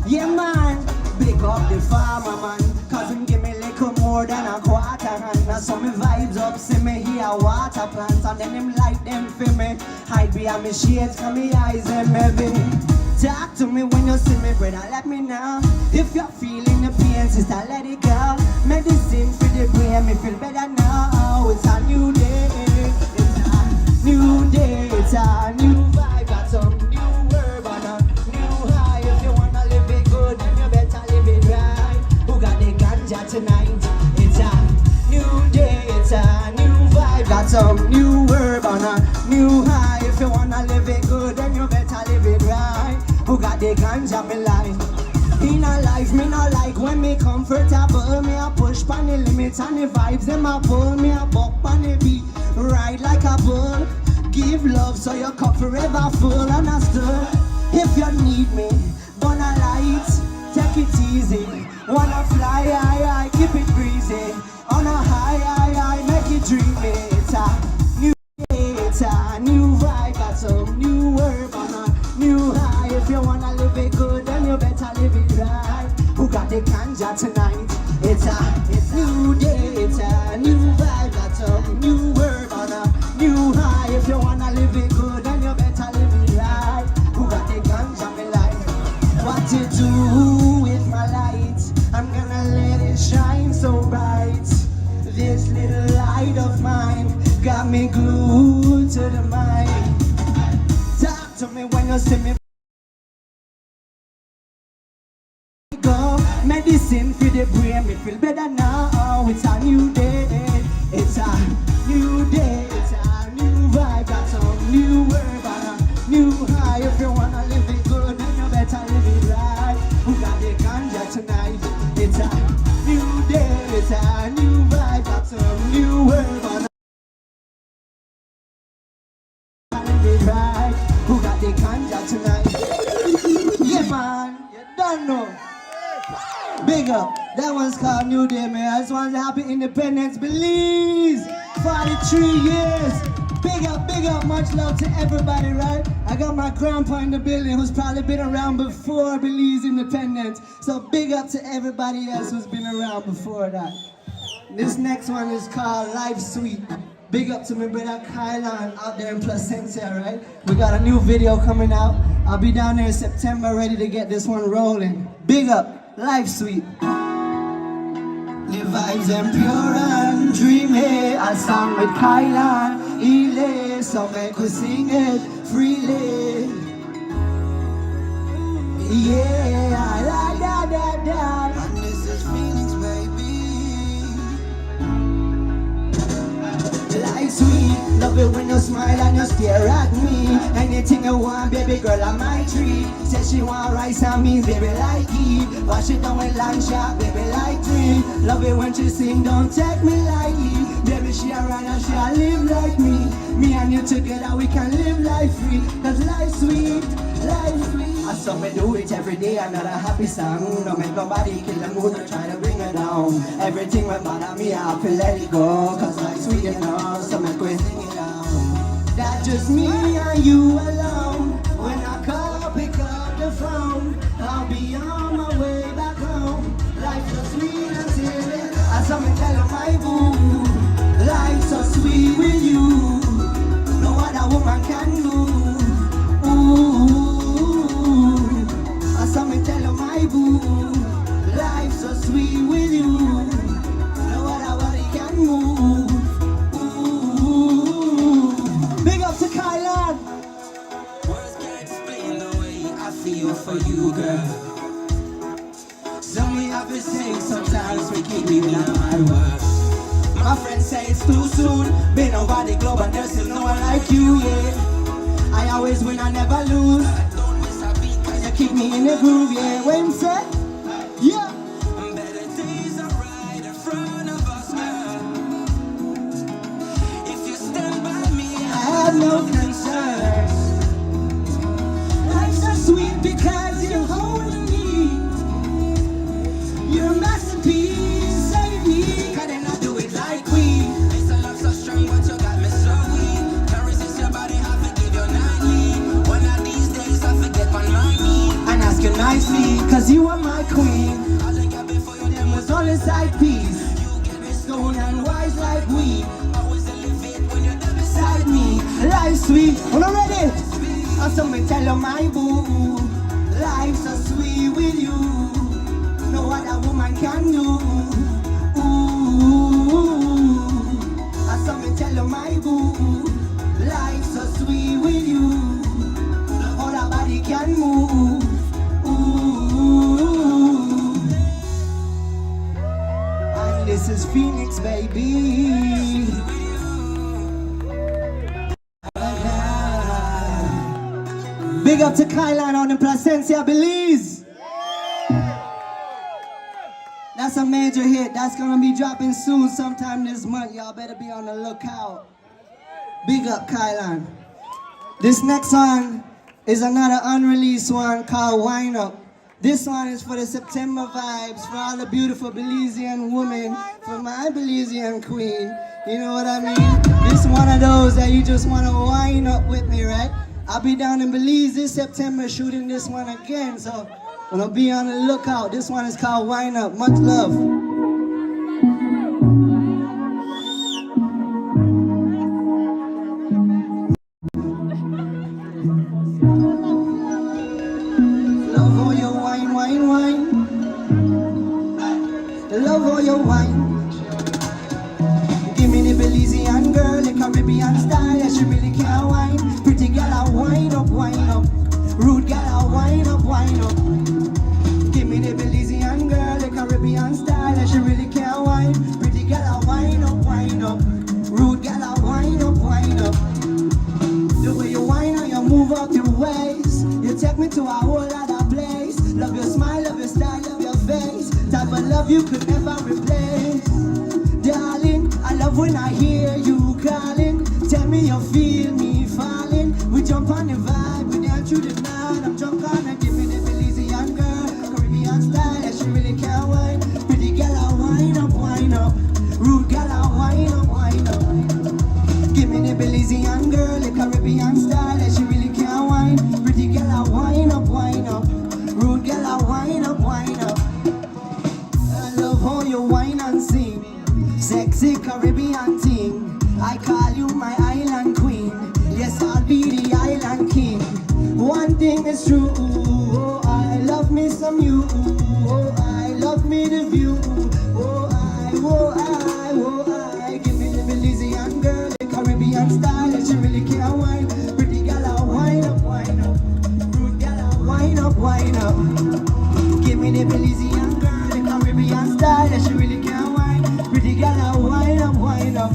Yeah, man. Big up the farmer, man. Cause him give me little more than a quarter hand. Now some me vibes up, see me here water plants. And then him like them for me. Hide behind me shades, cause me eyes them heavy. Talk to me when you see me, brother, let me know. If you're feeling the pain, sister, let it go. Medicine for the brain, me feel better now. It's a new day. It's a new day. It's a new vibe. Got some new herb on a new high. If you wanna live it good, then you better live it right. Who got the ganja tonight? It's a new day. It's a new vibe. Got some new herb on a new high. If you wanna live it good, then you better live it right. Who got the ganja, me like? In a life, me not like when me comfortable. Me a push pan the limits and the vibes, them a pull. Me a buck pan the beat, ride like a bull. Give love so your cup forever full, understood? If you need me, gonna light, take it easy. Wanna fly high, keep it breezy. On a high, make it dreamy. It's a new day, it's a new vibe. Got some new herb on a new high. If you wanna live it good, then you better live it right. Who got the ganja tonight? It's a new day, it's a new vibe. Got some new herb on a new high. If you wanna live it good, then you better live it right. Who got the ganja, me like? What to do with my light? I'm gonna let it shine so bright. me glued to the mic. Talk to me when you see me. Go medicine for the brain, me feel better now. It's a new day, it's a new day, it's a new vibe, got some new word and a new high. If you wanna live it good, then you better live it right. Who got the ganja tonight? It's a new day, it's a new vibe, got some new word and right. Who got the ganja tonight? Yeah, man, you don't know. Big up. That one's called New Day, man. This one's Happy Independence Belize. 43 years. Big up. Much love to everybody, right? I got my grandpa in the building who's probably been around before Belize independence. So big up to everybody else who's been around before that. This next one is called Life Sweet. Big up to my brother Kylan out there in Placencia, right? We got a new video coming out. I'll be down there in September ready to get this one rolling. Big up, Life Sweet. The vibes and pure and dreamy. A song with Kylan, Ely, so make we sing it freely. Yeah, da da da da. And this is Phoenix, baby. Life sweet, love it when you smile and you stare at me. Anything you want, baby girl, I'm my treat. Say she want rice and beans, baby like eat. Wash it down with lamb chop, baby like tree. Love it when she sing, don't take me lightly. Baby she a run and she a live like me. Me and you together, we can live life free. Cause life sweet, life sweet. I saw me do it every day, another happy song. Don't make nobody kill the mood or try to bring it down. Everything will bother me, I have to let it go. Cause life's sweet enough, so make we sing it out. That's just me and you alone. When I call, pick up the phone. I'll be on my way back home. Life's so sweet until it. I saw me tell her my boo. Life's so sweet with you. No other woman can do. Ooh. I saw me tell her my boo. Life's so sweet with you. No other body can move. Ooh. Big up to Kylan. Words can't explain the way I feel for you, girl. Some me have to say sometimes we keep me in my words. My friends say it's too soon. Been over the globe and there's still no one like you, yeah. I always win, I never lose. I don't miss a beat cause you keep me in the groove, yeah. When say, yeah. Better days are right in front of us, girl. If you stand by me, I have no concerns. Life's so sweet because you're holding me. You're a masterpiece, save me. Can I not do it like we? This love so strong, but you got me so weak. Can't resist your body, I forgive you nightly. One of these days I forget on my knee And ask you nicely, cause you are my queen. all I got before you, Them was all inside peace. Stone and wise like we. always elevate when you're there beside Beside me, life sweet. Are you ready? I saw me tell you my boo. Life's so sweet with you. No other woman can do. Ooh. I saw me tell you my boo. Life's so sweet with you. No other body can move. Ooh. And this is Phoenix, baby. Big up to Kylan on in Placencia, Belize. That's a major hit. That's gonna be dropping soon, sometime this month. Y'all better be on the lookout. Big up, Kylan. This next one is another unreleased one called Wine Up. This one is for the September vibes, for all the beautiful Belizean women, for my Belizean queen. You know what I mean? This one of those that you just wanna wine up with me, right? I'll be down in Belize this September shooting this one again, so gonna be on the lookout. This one is called Wine Up. Much love. Love how you wine, wine, wine. Love how you wine. Give me the Belizean girl, Caribbean style, yeah, she really can't whine. Pretty girl, I wind up, wind up. Rude girl, I wind up, wind up. Give me the Belizean girl, the Caribbean style, yeah, she really can't whine. Pretty girl, I wind up, wind up. Rude girl, I wind up, wind up. The way you whine and you move up your waist, you take me to a whole other place. Love your smile, love your style, love your face. Type of love you could never replace. Darling, I love when I hear you calling. Tell me you feel me falling. We jump on the vibe, we dance through the night. I'm drunk on and give me the Belizean girl, Caribbean style, yeah, she really can't whine. Pretty girl, I wind up, wind up. Rude girl, I wind up, wind up. Give me the Belizean girl, the Caribbean style, yeah, she really can't whine. Pretty girl, I wind up, wind up. Rude girl, I wind up, wind up. I love how you whine and sing. Sexy Caribbean thing. I call you my island queen. Yes, I'll be the island king. One thing is true. Oh, I love me some you. Oh, I love me the view. Oh, I. Give me the Belizean girl, the Caribbean style, and she really can't whine. Pretty girl, I wind up, wind up. Rude girl, I wind up, wind up. Give me the Belizean girl, the Caribbean style, and she really can't whine. Pretty girl, I wind up, wind up.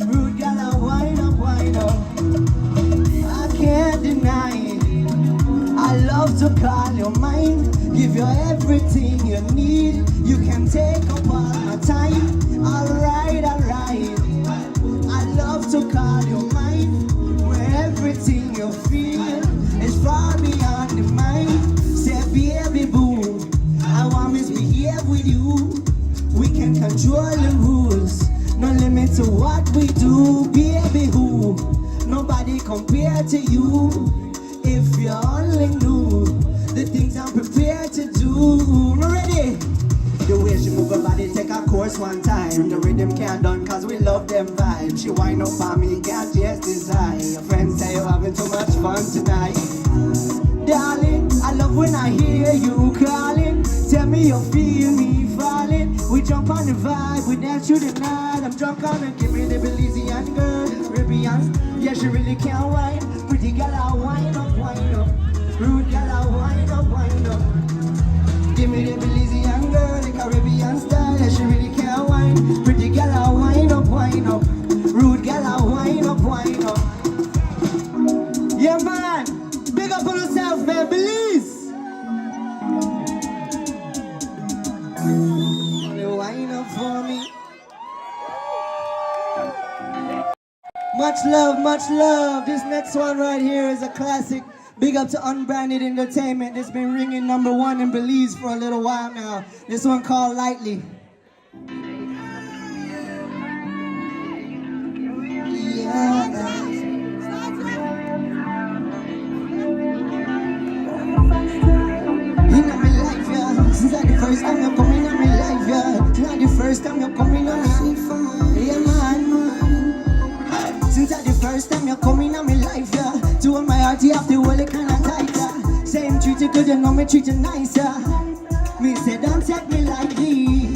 Rude girl, I wind up, wind up. I can't deny it. I love to call your mind. Give you everything you need. You can take up all my time. Alright, alright. I love to call your mind. Where everything you feel is far beyond the mind. Say, baby boo, I want to misbehave with you. We can control the rules. No limit to what we do. Baby who, nobody compared to you. If you only knew the things I'm prepared to do. Ready? The way she move her body, take a course one time. The rhythm can't done cause we love them vibes. She wind up on me, can't just decide. Your friends say you're having too much fun tonight. Darling, I love when I hear you calling. Tell me you feel me falling. We jump on the vibe, we dance through the night. I'm drunk on it, give me the Belizean girl, Caribbean. Yeah, she really can't whine. Pretty girl, I wind up, wind up. Rude girl, I wind up, wind up. Give me the Belizean girl, the Caribbean style, yeah, she really can't whine. Pretty girl, I wind up, wind up. Rude girl, I wind up, wind up. Yeah, man, big up on yourself, man, Belize. Wind up for me. Much love, much love. This next one right here is a classic. Big up to Unbranded Entertainment. It's been ringing #1 in Belize for a little while now. This one called Lightly. Yeah. In my life, yeah. Since the first time you're coming in my life, yeah. Since the first time you're coming on my life, yeah, man. Since the first time you're coming on my life, yeah. To all my heart, you have to hold it kinda tighter. Same treat you good, you know me treat you nicer. Me say don't take me lightly,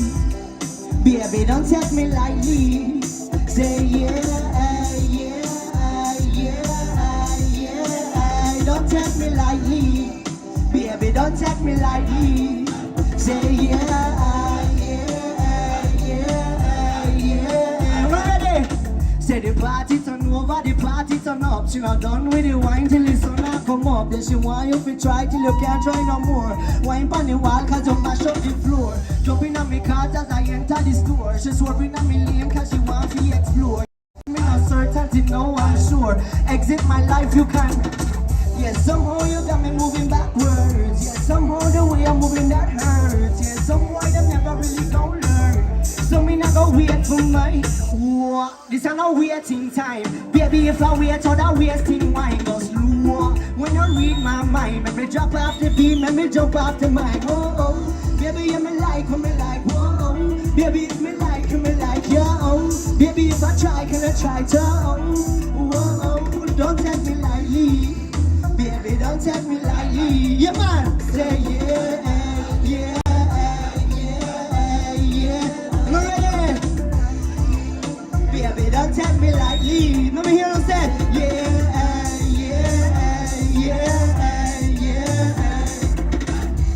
baby, don't take me lightly. Say yeah, don't take me lightly, baby, don't take me lightly. Say yeah. Ready? Say the party turn over, the party turn up. She not done with the wine till the sun a come up. Then she want you to try till you can't try no more. Wine pon the wall cause you mash up the floor. Jumping on me cars as I enter the store. She swerving on me lane cause she want to explore. Me not certainty, no I'm sure. Exit my life you can. Yes, somehow you got me moving backwards. Yes, somehow the way I'm moving that hurts. Yes, somehow them never really gon' learn. So me not go wait for my this ain't no waiting time. Baby, if I wait all that wasting wine go slow. When you read my mind, let me drop off the beat, let me jump off the mic. Oh, oh. Baby, you me like, whoa. Baby, if me like, yo. Baby, if I try, can I try to? Whoa, don't take me lightly. Baby, don't take me lightly. Yeah, man. Say yeah. I'm ready. Baby, don't take me lightly. No, me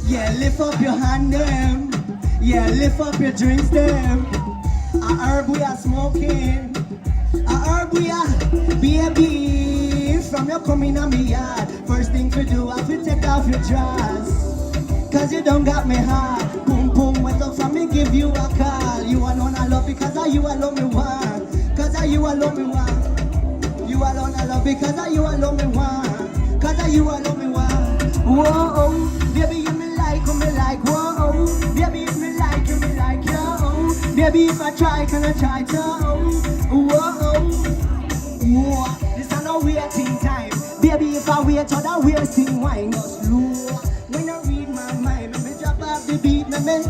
Yeah, lift up your hand them. Yeah, lift up your drinks them. A herb we are smoking. A herb we are, baby. From your coming on me yard. First thing to do, I have to take off your dress. Cause you don't got me hard. Boom, boom, went up from me, give you a call. You alone I love because of you alone me want. Cause of you alone me want. You alone I love because of you alone me want. Cause of you alone me want. Whoa, baby, you me like, whoa. Baby, if me like, you me like, yo. Baby, if I try, can I try to? Whoa, whoa. This is no waiting time. Baby, if I wait, other wasting wine. Go slow. When I read my mind, let me drop off the beat, let me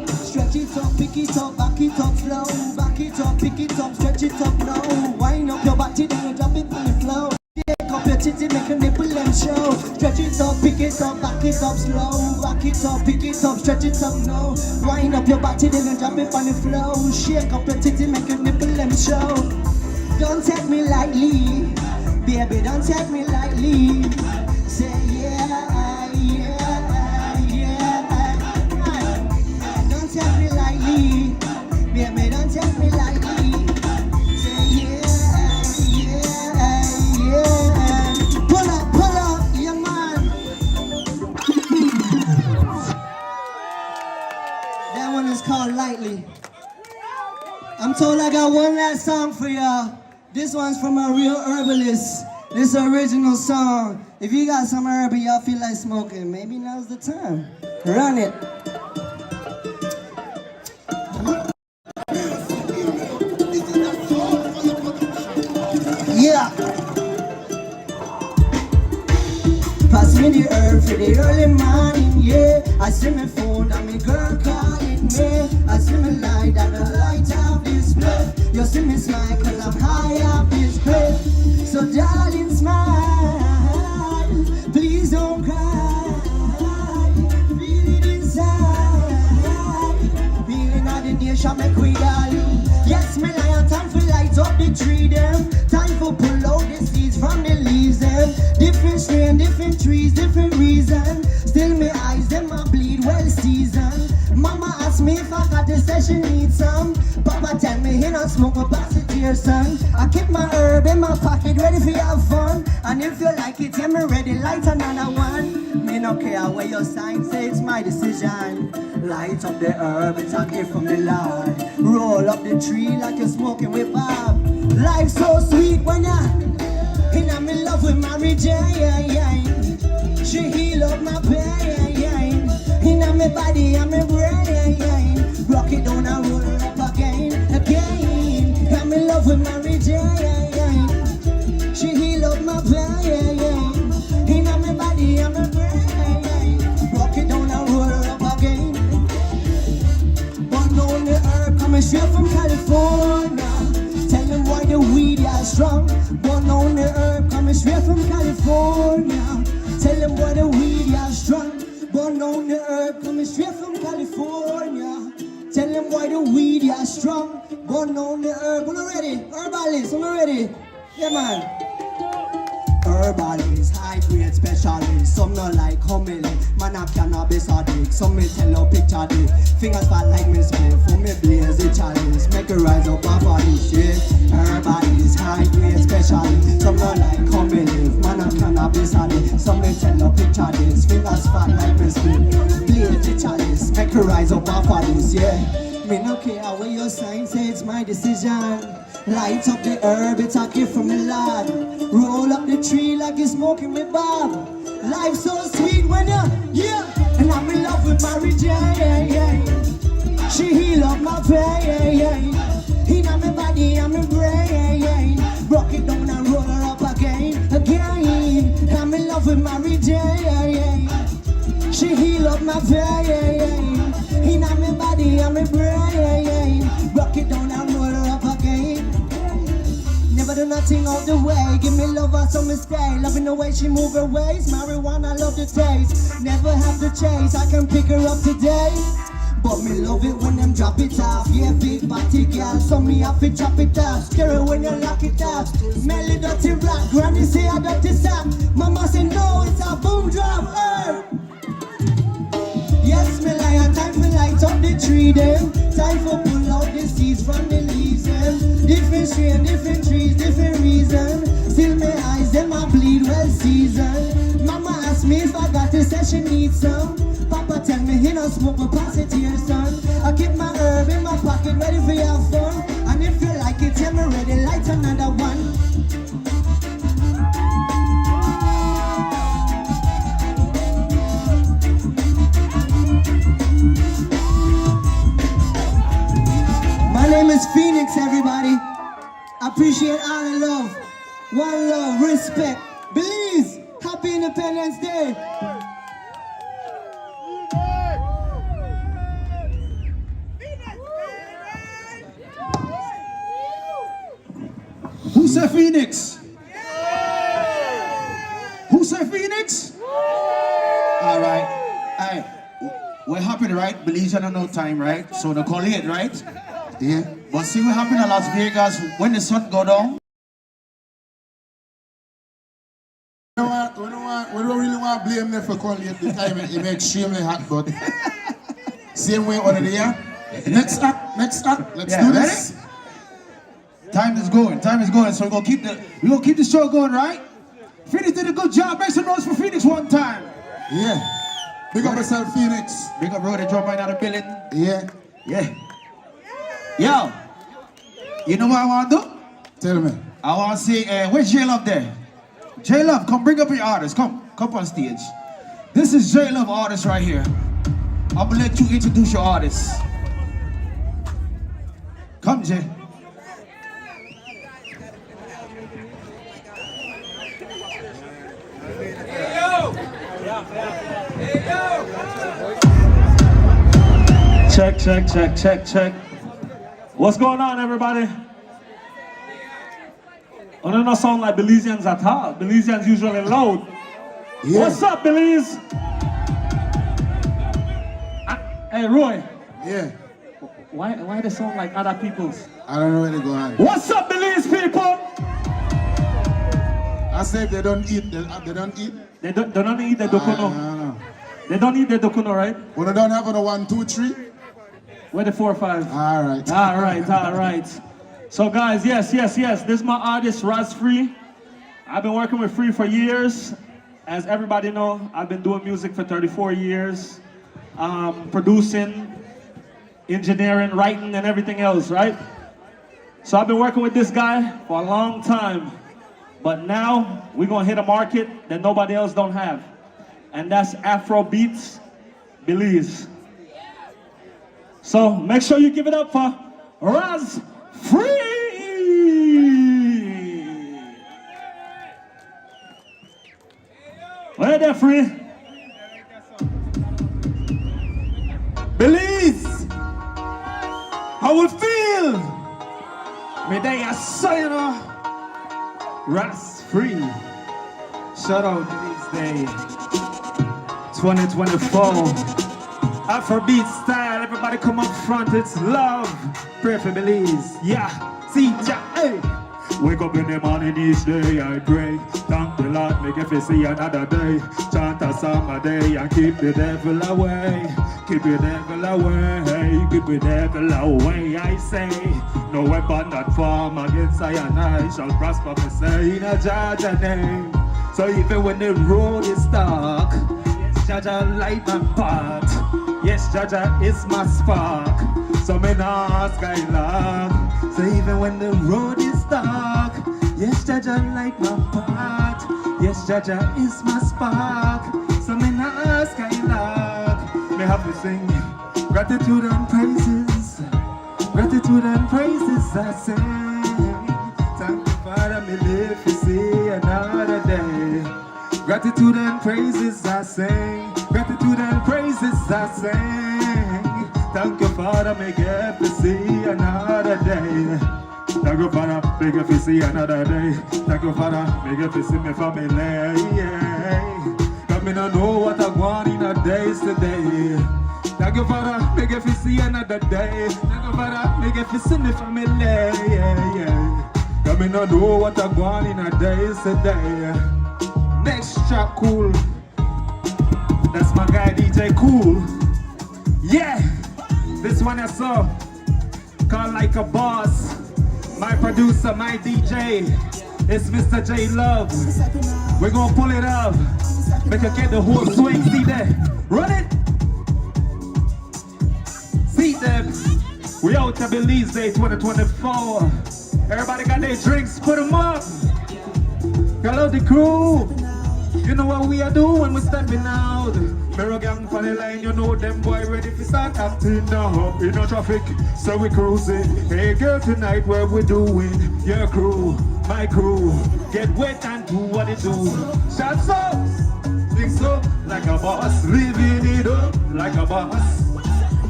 stretch it up, pick it up, back it up slow. Back it up, pick it up, stretch it up now. Wind up your body, then you drop it on the floor. Take up your titty, make your nipple and show. Stretch it up, pick it up, back it up slow. Back it up, pick it up, stretch it up now. Wind up your body, then you drop it on the floor. Shake up your titty, make your nipple and show. Don't take me lightly, baby, don't take me lightly. Say yeah. Don't take me lightly, baby, don't take me lightly. Say yeah. Pull up, young man. That one is called Lightly. I'm told I got one last song for y'all. This one's from a real herbalist. This original song. If you got some herb and y'all feel like smoking, maybe now's the time. Run it. Yeah. Pass me the herb for the early morning, yeah. I see my phone and my girl calling me. I see my light and the light of display. You see me smile cause I'm high up this cliff. So darling smile, please don't cry. Feel it inside. Feeling out the nation make we darling. Yes, me lion, time for light up the tree them. Time for pull out the seeds from the leaves them. Different strain, different trees, different reason. Still me eyes, them a bleed well seasoned. Mama asked me if I got the session need some. Papa tell me he not smoke a pass it here son. I keep my herb in my pocket ready for have fun. And if you like it, yeah me ready light another one. Me no care where your sign says it's my decision. Light up the herb, it's a gift from the Lord. Roll up the tree like you're smoking with Bob. Life's so sweet when I'm in love with Mary Jane. She heal up my pain. In my body and my brain. Rock it down and roll it up again. I'm in love with Mary Jane. She heal up my pain. In my body and my brain. Rock it down and roll it up again. One on the herb coming straight from California. Tell them why the weed is strong. One on the herb coming straight from California. Tell them why the weed is strong. Born on the herb coming straight from California. Tell them why the weed is strong. Born on the herb. Are you ready? Herbalist, are you ready? Yeah, man. Herbalist, high grade specialist. Some not like homily. Man have cannabis addict. Some me tell no picture dick. Fingers fat like me split. For me blaze the chalice. Make it rise up off of this shit. Herbalist, high grade specialist. Some not like homily. Man have cannabis addict. Some me tell no picture this. Fingers fat like me split. Blaze the chalice. Make it rise up off of this, yeah. Me no care where your sign say it's my decision. Light up the herb, it's a gift from the Lord. Roll up the tree like you're smoking with Bob. Life's so sweet when yeah. And I'm in love with Mary Jane. She heal up my pain. In my body and my brain. Rock it down and roll her up again. I'm in love with Mary Jane. She heal up my pain. In my body and my brain. Rock it down and roll her up again. Never do nothing out the way. Give me love or some mistake. Loving the way she move her waist. Marijuana, love the taste. Never have to chase. I can pick her up today. But me love it when them drop it off. Yeah, big body girl, so me have to chop it off. Scary when you lock it off. Smelly dirty rock, granny say a dirty sock. Mama say no, it's a boom drop. Time for light up the tree them. Time for pull out the seeds from the leaves them. Different strain, different trees, different reason. Still my eyes them a bleed well seasoned. Mama asked me if I got this, said she need some. Papa tell me he don't smoke, but pass it here, son. I keep my herb in my pocket, ready for your fun. And if you like it, tell me ready, light another one. My name is Phoenix, everybody. I appreciate all the love. One love, respect. Belize, happy Independence Day. Who said Phoenix? Who said Phoenix? All right. We're happy, right? Belize you don't know time, right? So they call it, right? Yeah. But see what happened in Las Vegas when the sun go down? We don't really want to blame them for calling it the time it makes extremely hot, but same way on the year. Next act, let's do this. Ready? Time is going, so we're gonna keep the show going, right? Phoenix did a good job. Make some noise for Phoenix one time. Yeah. Big up yourself, Phoenix. Big up Road, drop by another building. Yeah. Yeah. Yo, you know what I want to do? Tell me. I want to say, where's J-Love there? J-Love, come bring up your artist. Come on stage. This is J-Love artist right here. I'm gonna let you introduce your artist. Come, Jay. Check. What's going on, everybody? I don't know, sound like Belizeans at all. Belizeans usually loud. Yeah. What's up, Belize? Hey, Roy. Yeah. Why they sound like other people's? I don't know where they go on. What's up, Belize people? I say if they don't eat, they don't eat. They don't eat the dokuno. No. They don't eat the dokuno, right? When they don't have a 1, 2, 3. Where the 4 or 5? All right. All right. So guys, yes. This is my artist, Raz Free. I've been working with Free for years. As everybody know, I've been doing music for 34 years. Producing, engineering, writing, and everything else, right? So I've been working with this guy for a long time. But now, we're gonna hit a market that nobody else don't have. And that's Afro Beats, Belize. So make sure you give it up for Raz Free! Where there, Free? Belize! How we feel? Me day a sign Raz Free. Shout out Belize Day 2024. Afrobeat style, everybody come up front, it's love. Pray for Belize, yeah, see ya, hey. Wake up in the morning each day, I pray. Thank the Lord, make if you see another day. Chant a song a day and keep the devil away. Keep the devil away, keep the devil away, I say. No weapon that form against I and I shall prosper, me say, in a Jaja name. So even when the road is dark, yes, Jaja light my path. Yes, Jaja is my spark. So me not skylark. So even when the road is dark, yes, Jaja light my path. Yes, Jaja is my spark. So me not skylark. Me have to sing gratitude and praises. Gratitude and praises I sing. Thank you, Father, me live to see another day. Gratitude and praises I sing. Gratitude and praises I sing. Thank you, Father, me get to see another day. Thank you, Father, me get to see another day. Thank you, Father, me get to see my family. Yeah. Cause me don't know what I want in a days today. Thank you, Father, me get to see another day. Thank you, Father, me get to see my family. Yeah. Cause me don't know what I want in a days today. Next track, Cool. That's my guy DJ Cool. Yeah. I saw. Call like a boss. My producer, my DJ. It's Mr. J Love. We're gonna pull it up. Make you get the whole swing. See that? Run it. See them. We out to Belize Day 2024. Everybody got their drinks, put them up. Hello the crew. You know what we are doing when we're stepping out. Mirror gang for the line, you know them boy ready to start acting now. In no traffic, so we cruising. Hey girl, tonight what we doing? Your crew, my crew, get wet and do what it do. Shots up, things up like a boss, living it up like a boss.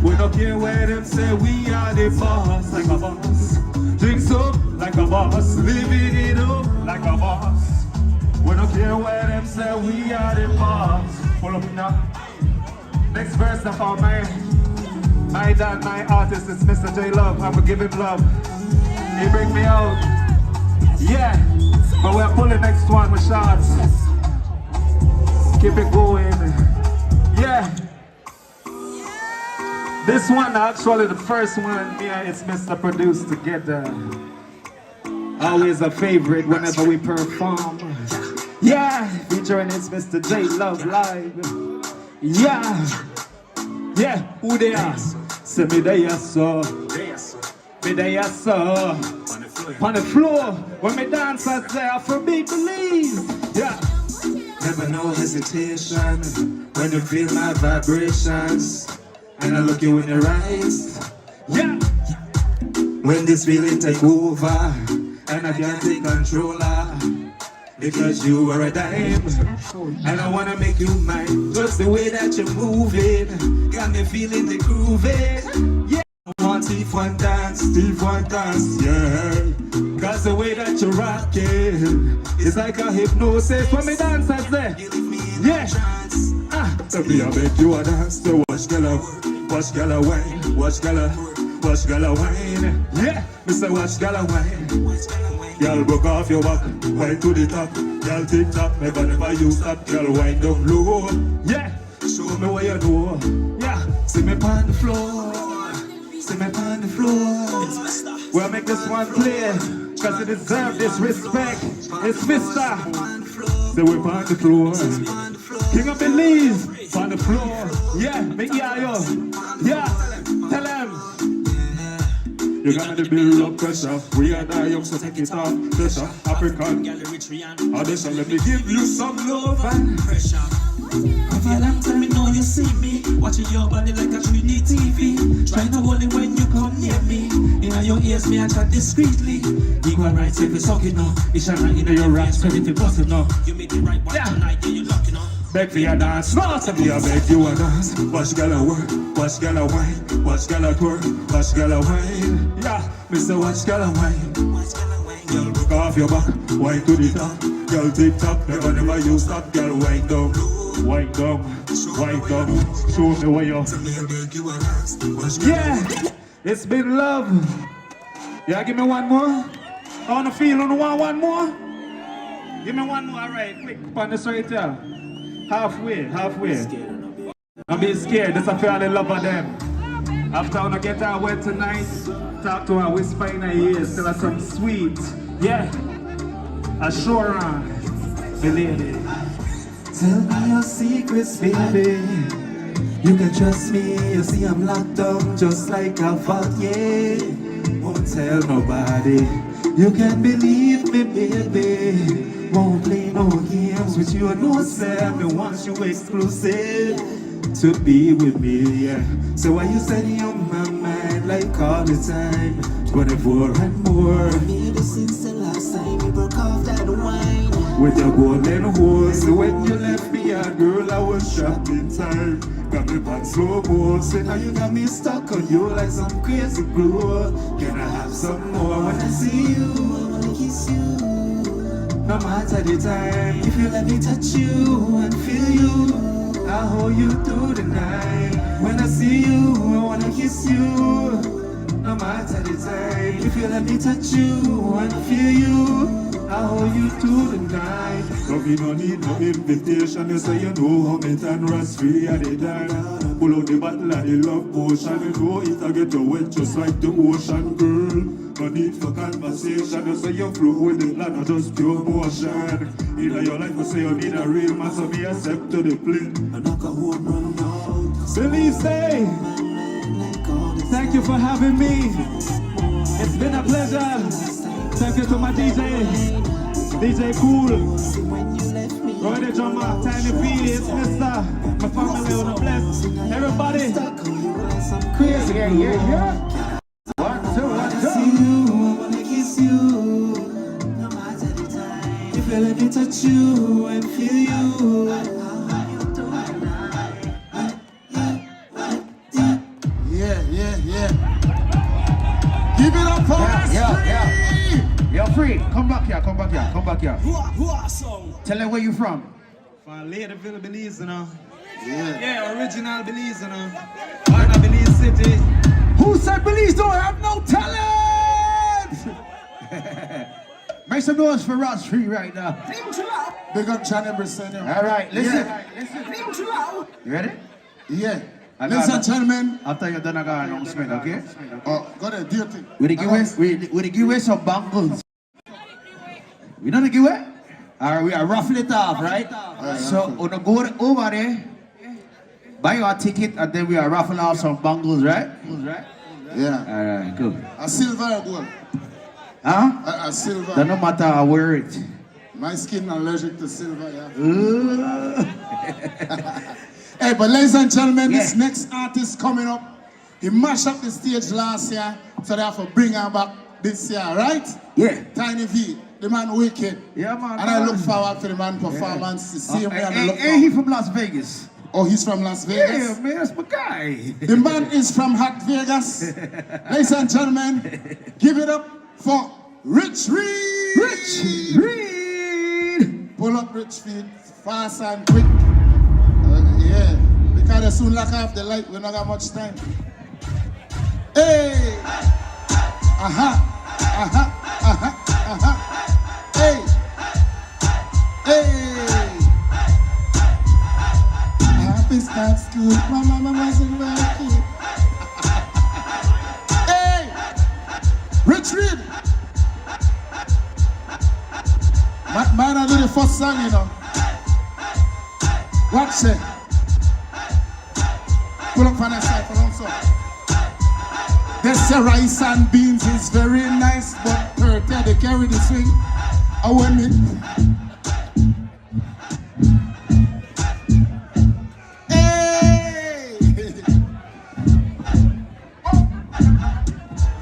We don't care where them say we are the boss, like a boss. Drinks up like a boss, living it up like a boss. We don't care where them say we are the boss. Pull up now. Next verse of our my dad, my artist is Mr. J Love. I will give him love. He bring me out. Yeah, but we're pulling next one with shots. Keep it going. Yeah. This one actually the first one. Yeah, it's Mr. Produced together. Always a favorite whenever we perform. Yeah, featuring it's Mr. J Love live. Yeah, yeah, who they are? Say me there, so. Me there, so. On the floor, when me dancers there for big believe. Yeah. Never no hesitation when you feel my vibrations. And I look you in your eyes. Yeah. When this feeling take over and I can't take control. Because you are a dime, and I wanna make you mine. Just the way that you're moving, got me feeling the grooving. Yeah, I want Steve one dance, yeah. Cause the way that you're rocking is like a hypnosis. When me dancers there, yeah. So me I make you a dance, so watch gala wine, watch gala wine. Yeah, me say watch gala wine. Y'all broke off your back, wine to the top. Y'all tick tock, never you stop. Y'all wind down low. Yeah, show me what you know. Yeah, see me on the floor. See me on the floor. We'll make this one clear, cause it deserves this respect. It's Mr. So we're on the floor. King of Belize, on the floor. Yeah, make yo. Yeah, tell him. You got me to build up pressure. We are the young, so take it off. Pressure, African. Audition, let me give you some love and pressure. If you long time, me know you see me. Watching your body like a 3D TV. Try to hold it when you come near me. In your ears, me I chat discreetly. Equal rights if you suck it now. It's shine in your rights, credit if you bust it now. You make the right one tonight, yeah, you lock it now. Beg for your dance, not to me, I beg you a dance. Watch gala work, watch gala wine, watch gala twerk, watch gala wine. Yeah, Mr. Watch gala wine. Girl, broke off your back, wine to the top. Girl, tick tock, never you stop. Girl, wind down, wind down, wind down. Show me where you're. Yeah, it's been love. Yeah, give me one more. I wanna feel on one more. Give me one more, alright, quick, on this right here. Halfway. I'm being scared, just I feel the love of them. After I get her wet tonight, talk to her, whisper in her ears, tell her some sweet, yeah, assurance, me lady. Tell me your secrets, baby. You can trust me, you see I'm locked down just like a vault, yeah. Won't tell nobody, you can believe me, baby. Won't play no games with you, no sir. Me want you exclusive to be with me, yeah. So why you setting on my mind like all the time? 24 and more. Maybe since the last time we broke off that wine. With your golden horse, when you left me, a girl, I was trapped in time. Got me back slow motion, now you got me stuck on you like some crazy glue. Can I have some more when I see you? I wanna kiss you. No matter the time, if you let me touch you and feel you, I'll hold you through the night. When I see you, I wanna kiss you. No matter the time, if you let me touch you and feel you, I hold you to the night. No, me no need no invitation. You say you know how me and Ras free at the dine. Pull out the bottle of the love potion. You know it'll get you wet just like the ocean, girl. No need for conversation. You say you flow with the land, not just pure motion. In your life, you say you need a real man, so me accept to the plate. And knock a home run out. Believe, say, thank you for having me. It's been a pleasure. Thank you to my DJ, DJ Cool, Roy the Drummer, Tiny P, it's Mr. My family on the bless. Everybody, Crazy, yeah. 1, 2, 1, 2. I wanna kiss you. No matter the time. If I let me touch you and feel you. Yeah. Give it up for us. Yeah. You're free. Come back here. Who are some? Tell them where you from. From Ladyville, Belize, you know. Yeah. Original Belize, you know. Born in Belize City. Who said Belize don't have no talent? Make some noise for Ross Free right now. Big up Johnny Brisson. All right, listen. You ready? Yeah. I Ladies got and gentlemen. After you're done, I got an announcement, okay? Oh, go ahead, do your thing. We give away some bangles. We don't give away? Alright, we are ruffling it off, right? So, we're gonna go over there, buy your ticket, and then we are ruffling off some bangles, right? Yeah. Alright, cool. A silver or gold? Huh? A silver. That no matter how I wear it. My skin allergic to silver, yeah. Ooh. Hey, but ladies and gentlemen, Yeah. this next artist coming up, he mashed up the stage last year, so they have to bring her back this year, right? Yeah. Tiny V, the man wicked. Yeah, man. And I look forward to the man performance to see him and I look Hey, he forward. from Las Vegas. Oh, he's from Las Vegas? Yeah, man, that's my guy. The man is from Hot Vegas. Ladies and gentlemen, give it up for Rich Reed. Rich Reed. Pull up Rich Reed, fast and quick. Yeah, because they soon lock off the light, we don't got much time. Hey! Hey! Happy start school, my mama wasn't working. Hey! Rich Reed! Man, I do the first song, you know. Watch it. Pull up on that side for also. They say rice and beans is very nice, but 30 they carry the swing. I want it. Hey!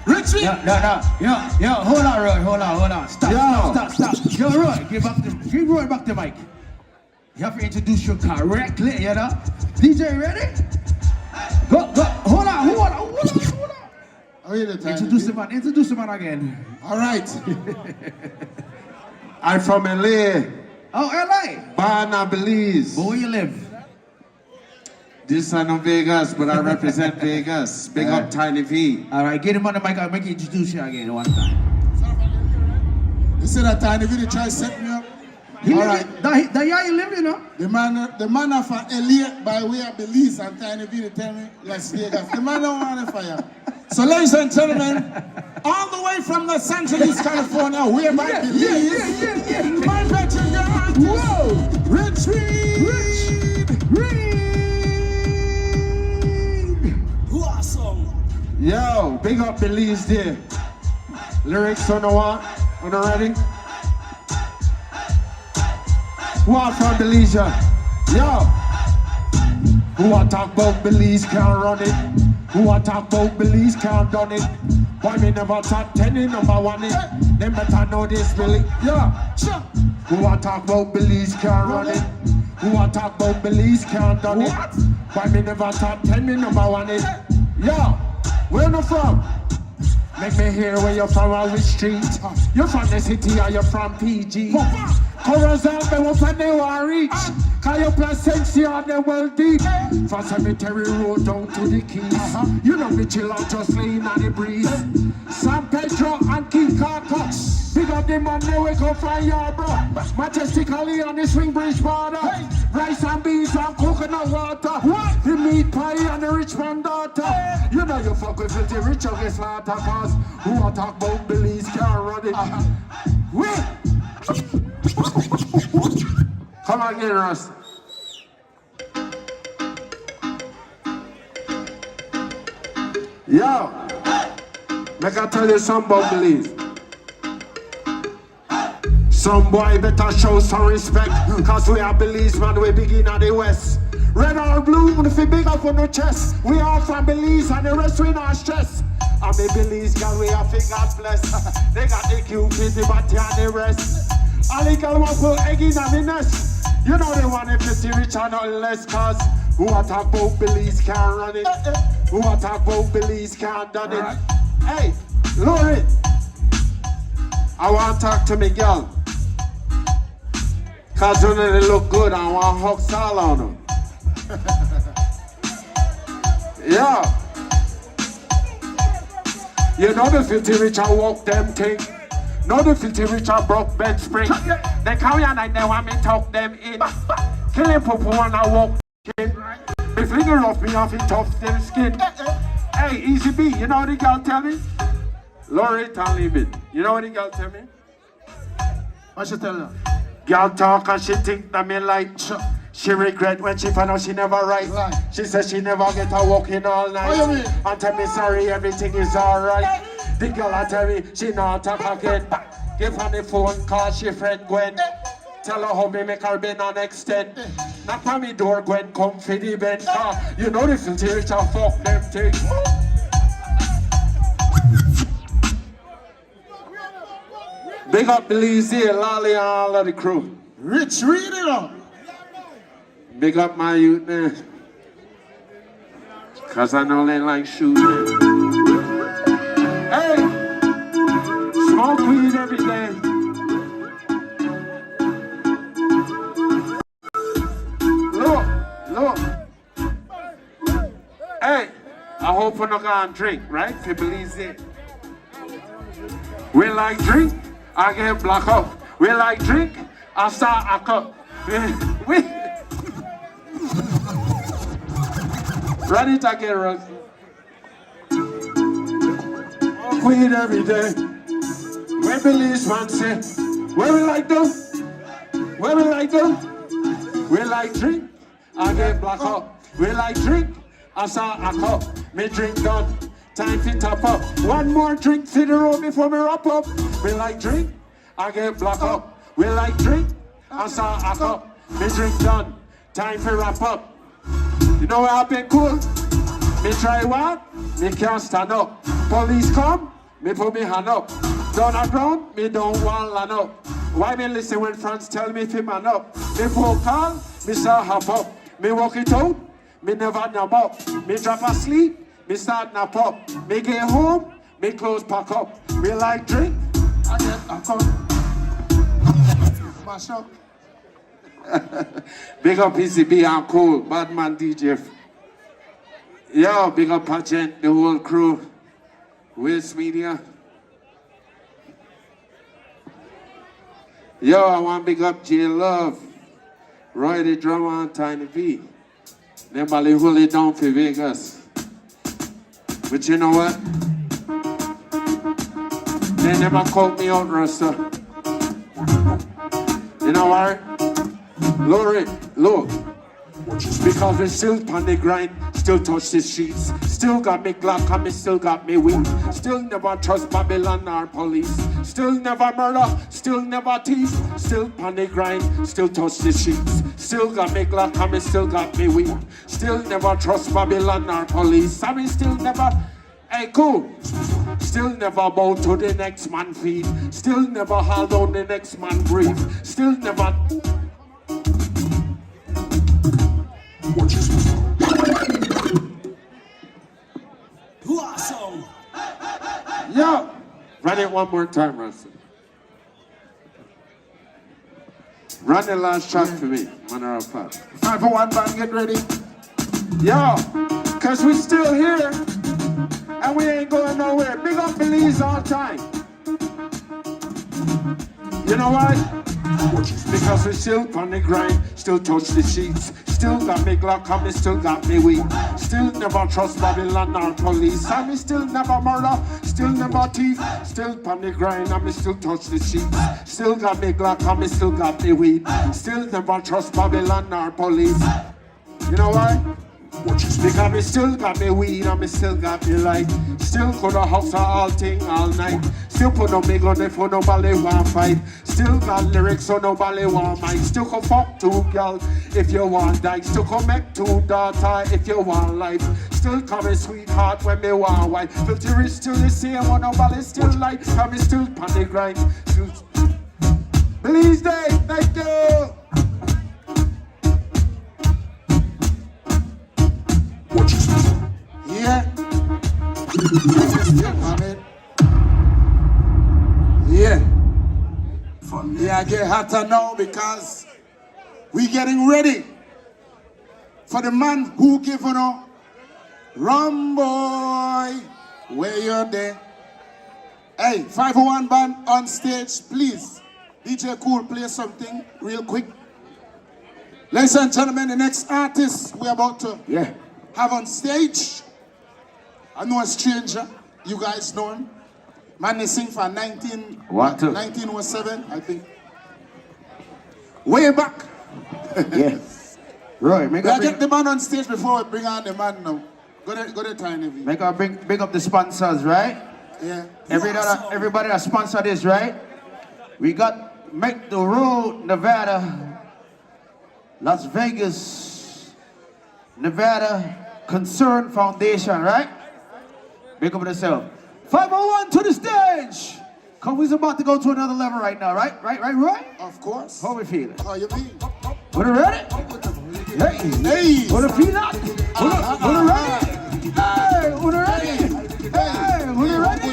Richie! Yo, hold on, Roy, hold on. Stop. Yo, Roy, give Roy back the mic. You have to introduce you correctly, you know? DJ, ready? Go, hold on. Oh, yeah, the time. Introduce the man again. All right. I'm from LA, Oh, LA. born in Belize. But where you live? This is not Vegas, but I represent Vegas. Big up Tiny V. All right, get him on the mic. I'll make you introduce you again one time. You see that Tiny V try to set me up? All right. That yeah, you live, you know? The man of Elliot by way of Belize and Tiny V to tell me Las Vegas. The man don't want to fire. So ladies and gentlemen, all the way from Los Angeles, California, we're by Belize. My veteran artist, whoa, Rich Reed. Who are some? Yo, big up Belize there. Lyrics on the one. On the ready? Who are from Belize? Yo. Who want talk about Belize can't run it? Who want talk about Belize can't done it? Boy, me never top 10 in number 1 it. Them better know this, Billy. Yeah, sure. Who want talk about Belize can't run it? Who want talk about Belize can't done it? Boy, me never top 10 in number 1 it. Yo, where you from? Make me hear where you're from or which street. You're from the city or you're from PG? Corazon, me was a new reach. Cause your placentia on the world deep. From cemetery road down to the keys. You know me chill out just laying on the breeze. San Pedro and Kikaka. Big up the man they wake up from your bro. Majestically on the swing bridge border. Rice and beans and coconut water. The meat pie and the rich man daughter. You know you fuck with filthy rich of the slaughter. Cause who a talk about Belize can't run it. Wait. Come on, get Russ. Yo, make I tell you something about Belize. Some boy better show some respect, cause we are Belize man, we begin at the west. Red or blue, if we big up on the chest. We all from Belize and the rest we not stress. And the Belize girl we have God bless. They got the Cupid, the body and the rest. All the girl want put egg in the nest. You know they want to see rich and not less. Cause who a talk about Belize can't run it. Who a talk about Belize can't done it. Hey, Lori, I want to talk to me girl. Cause you know they look good, I want to hug Sal on them. Yeah. You know the filthy rich I walk them thing. Know the filthy rich I broke bed spring. They carry on and they want me talk them in. Killing people when I walk in. Me flinger off me off in tough them skin. Hey, Easy B, you know what the girl tell me? Lori, tell me. You know what the girl tell me? What she tell her? Girl talk and she think that me like. She regret when she found out she never right. She said she never get her walking all night. What you mean? And tell me sorry, everything is alright. The girl I tell me she not talk again. Give her the phone, call she friend Gwen. Tell her how me make her been on extend. Knock on me door, Gwen, come for the bed. You know the filthy rich and fuck them things. Big up Belize here, Lolly and all of the crew. Rich, read it up. Big up my youth man. Cause I know they like shooting. Hey! Smoke weed every day. Look. Hey! I hope we're not gonna drink, right? If you believe it. We like drink, I get black up. We like drink, I start a cup. We run it again, Russ. Weed every day. We believe man say, where we like them? Where we like them? We like drink, I get black up. We like drink, I start a cup. Me drink done, time to top up. One more drink for the road before me wrap up. We like drink, I get black up. We like drink, I start a cup. Me drink done, time for wrap up. You know what I've been cool? Me try what? Me can't stand up. Police come, me put me hand up. Down the ground, me don't want land up. Why me listen when friends tell me to man up? Me phone call, me start hop up. Me walk it out, me never nap up. Me drop asleep, me start nap up. Me get home, me clothes pack up. Me like drink, I get a cup. Mash up. Big up PCB and Cool, Badman DJ. Yo, big up Pageant, the whole crew. Wiz Media. Yo, I want big up J Love, Roy the drummer and Tiny V. Them bally hold it down for Vegas. But you know what? They never called me out, Rasta. You know why? Lori, look. Because we still on the grind, still touch the streets. Still got me Glock and me still got me weed. Still never trust Babylon or police. Still never murder, still never thief. Still on the grind, still touch the streets. Still got me Glock and me still got me weed. Still never trust Babylon or police. I mean still never, hey cool. Still never bow to the next man feed. Still never hold on the next man breathe. Still never. Awesome. Yo, run it one more time, Russell. Run the last track for me, matter of fact. 501 band, get ready. Yo, cause we still here and we ain't going nowhere. Big up Belize all time. You know why? Because we still on the grind, still touch the sheets. Still got me Glock and me still got me weed. Still never trust Babylon or police. And me still never murder, still never thief. Still on the grind and me still touch the sheets. Still got me Glock and me still got me weed. Still never trust Babylon or police. You know why? Because me still got me weed and me still got me light. Still coulda hustle all thing all night. Still put on me gun if nobody want fight. Still got lyrics so nobody want mic. Still can fuck two girl if you want die. Still can make two daughter if you want life. Still call me sweetheart when me want wife. Filthy rich still the same when nobody still like. Cause me still on the grind. Still Belize Day, thank you. Yeah. Yeah. Yeah, I get hotter now because we getting ready for the man who give you know Rum Boy, where you there? Hey, 501 band on stage, please. DJ Cool, play something real quick. Ladies and gentlemen, the next artist we're about to have on stage. I know a stranger. You guys know him. Man, they sing for 1907, I think. Way back. Yes. Roy, make I get the man on stage before we bring on the man now. Go to Tiny V. Make our big up the sponsors, right? Yeah. Everybody that sponsor this, right? We got Make the Road, Nevada, Las Vegas, Nevada Concern Foundation, right? Big up yourself. 501 to the stage. Cause we's about to go to another level right now, right? Right, Roy? Of course. How we feeling? How you mean? Put it ready? Hey, put the feet up. Put it ready? Hey, put it ready? Hey, put it ready?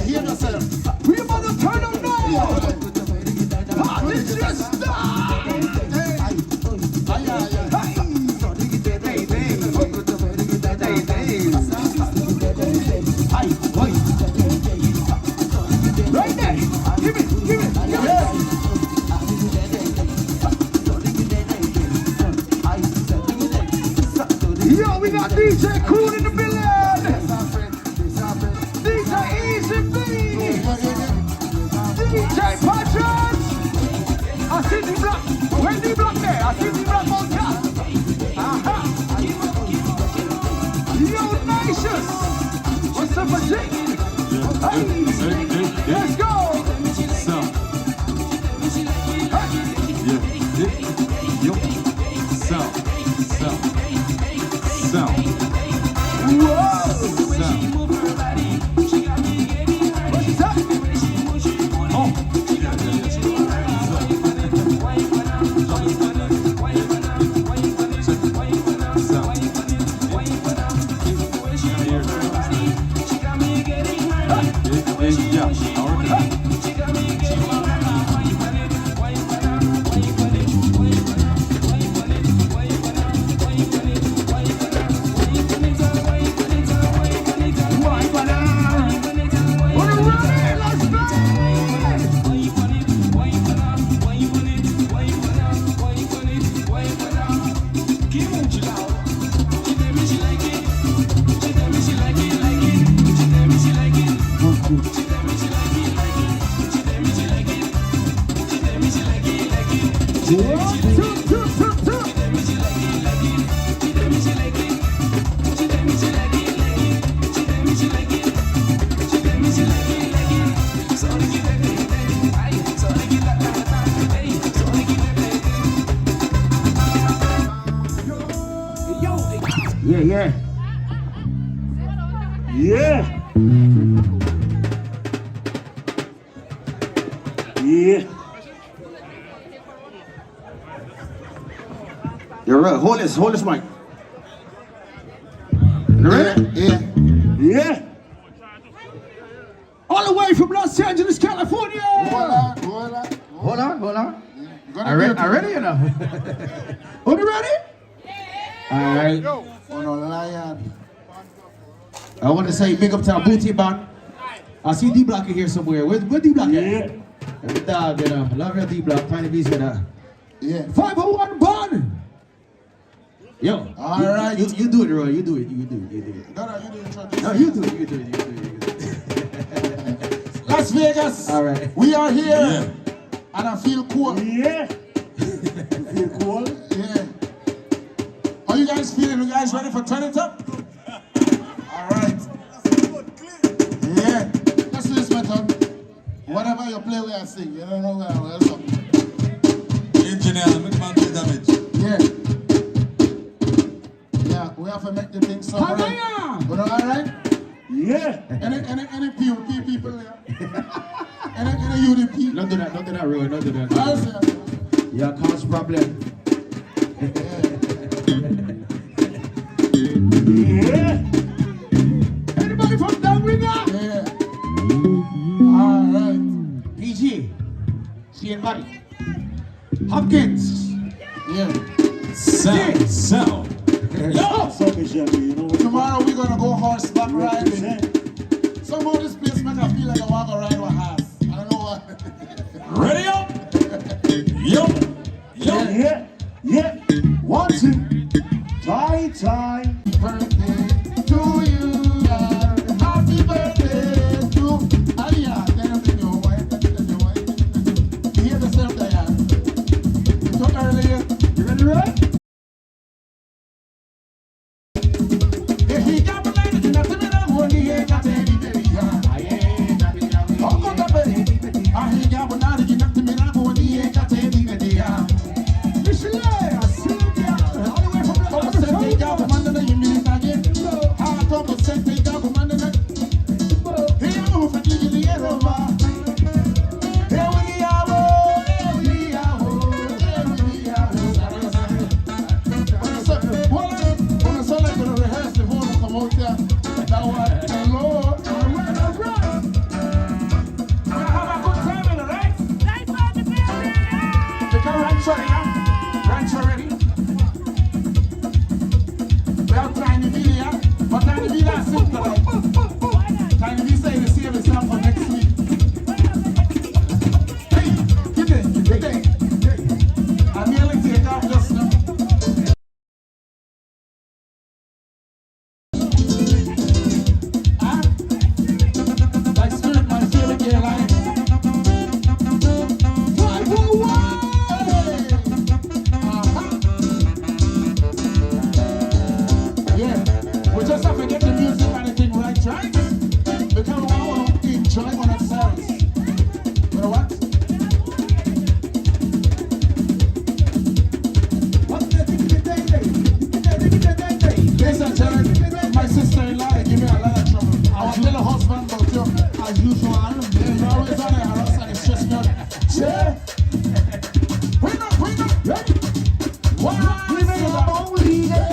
Hear yourself. We about to turn them now. Party just start. Right there. Give it. Yo, we got DJ Cool in the building. DJ Easy B. DJ Patrick. I see the block. Where's the block there? I see the block on top. Yo, Nations. What's up, my G? Hey, let's go. Yeah. You're right. Hold this mic. You ready? Yeah. Yeah. All the way from Los Angeles, California. Hold on. Hold on. Gonna I ready or no? Are you ready? All right. Oh no, lion. I want to say big up to our booty band. I see D Block in here somewhere. Where D Block at? Yeah. Every dog, you know. Love your D Block. Tiny B's with that. Yeah. 501 band. Yo. All right. You do it, Roy. You do it. No, you do the introduction. No, you do it. Las Vegas. All right. We are here. And I feel cool. Yeah. Feel cool? Yeah. How you guys feeling? You guys ready for Turn It Up? All right. Yeah. Let's do this, my tongue. Whatever you play, we are sing. You don't know where I'm going. Engineer, make man do damage. Yeah. Yeah, we have to make the thing sound right. You know, all right? Yeah. Any PUP people there? Any UDP? Don't do that, Roy. Don't do that. I'll say it. Yeah, cause problem. Yeah. Anybody from Downringer? Yeah. All right. PG. CN Buddy. Hopkins. Yeah. Sound. Yo. So, Michelle, you know what? Tomorrow we're gonna go horseback riding. Somehow this place make I feel like I want to ride a horse. I don't know why. Ready up? Yo. Yeah. 1, 2. Tie. Birthday to you, God. Happy birthday to Aliyah. Then I'm your wife. You hear the sound they have? You took earlier. You ready, right? If he got the money, you nothing in the world, he ain't got any baby. I got the baby. I ain't got one out of you, nothing in the world, he ain't got any baby. Ranch already. We have Tiny V here, but Tiny V not sick tonight. Tiny V say the same stuff for next week. Hey, get it. I nearly take off just now. Like Spirit, my favorite airline. 501! Yeah, we just have to get the music and the thing right? Because we want to enjoy on ourselves. You know what? Ladies and gentlemen, my sister-in-law give me a lot of trouble. I was telling her husband about you, as usual. You're always on the house and it's stressing me out. Yeah. Bring up. Ready? One, only day.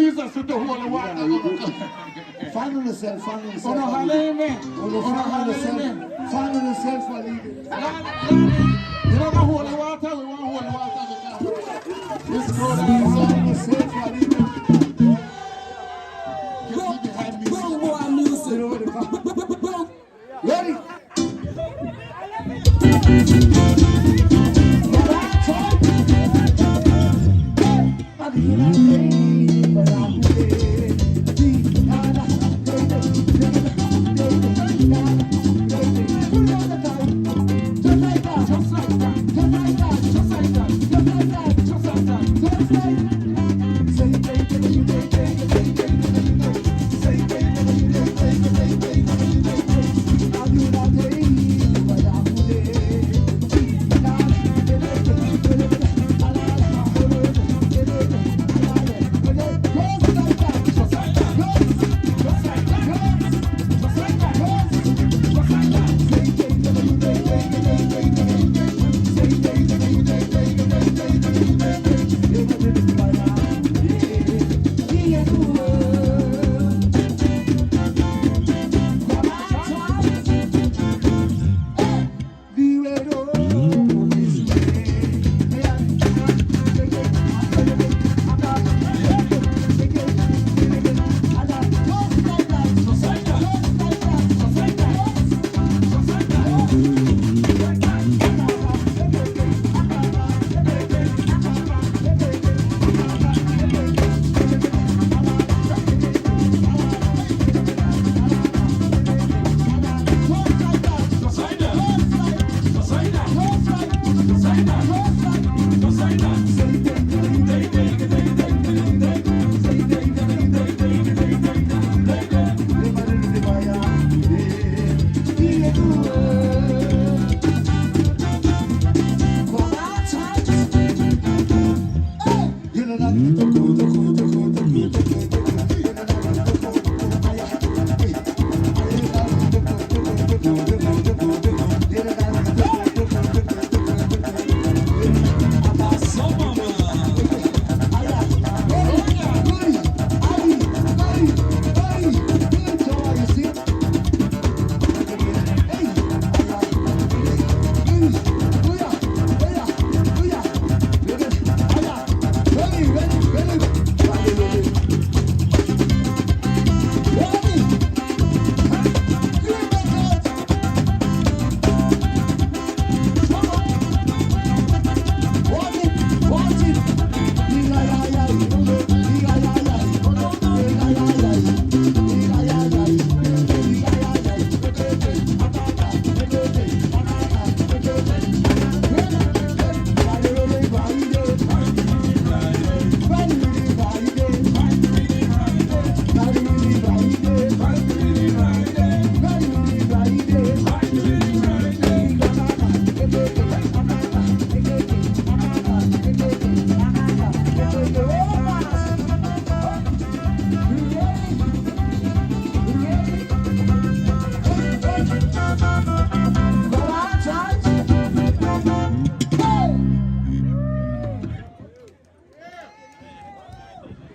Jesus with the holy water. Follow yourself, follow yourself. Oh, no, hallelujah. Oh, no, follow yourself. Follow yourself for leading. You know the holy water? We want holy water. Let's go down. Follow yourself for leading. Ready?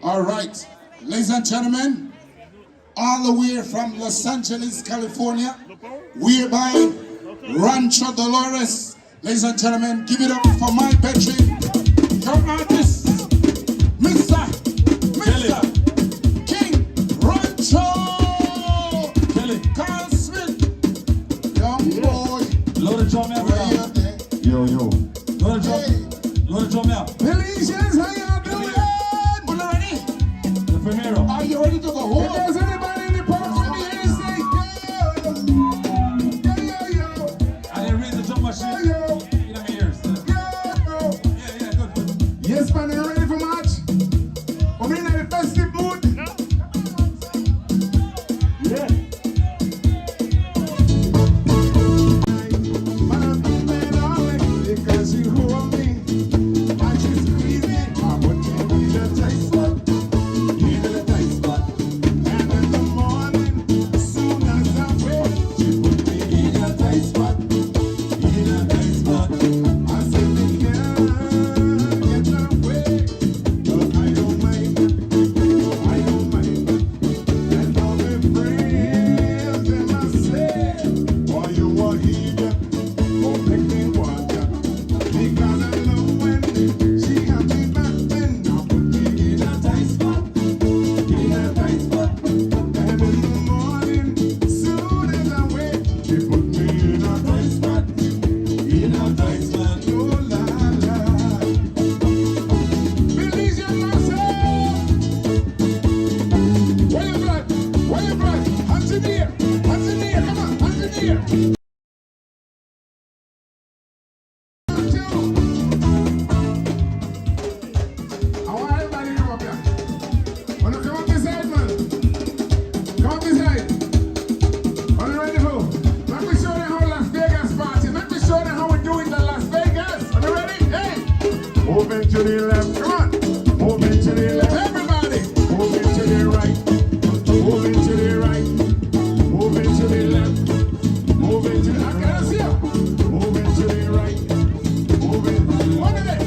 All right, ladies and gentlemen, all the way from Los Angeles, California, we're by Rancho Dolores. Ladies and gentlemen, give it up for my bedroom, your artist, Mr. King Rancho Carl Smith, young boy. Load the drum out. Yo. Load the drum out. Belizeans, how y'all doing? The primero. Are you ready to go home? If there's anybody in the park, let me hear you say, yo. I didn't read the drum machine. Yo. In my ears. Yo. the left. Come on. Moving to the left. Everybody. Moving to the right. Moving to the right. Moving to the left. Moving to the, I can't see you. Moving to the right. Moving. What is it?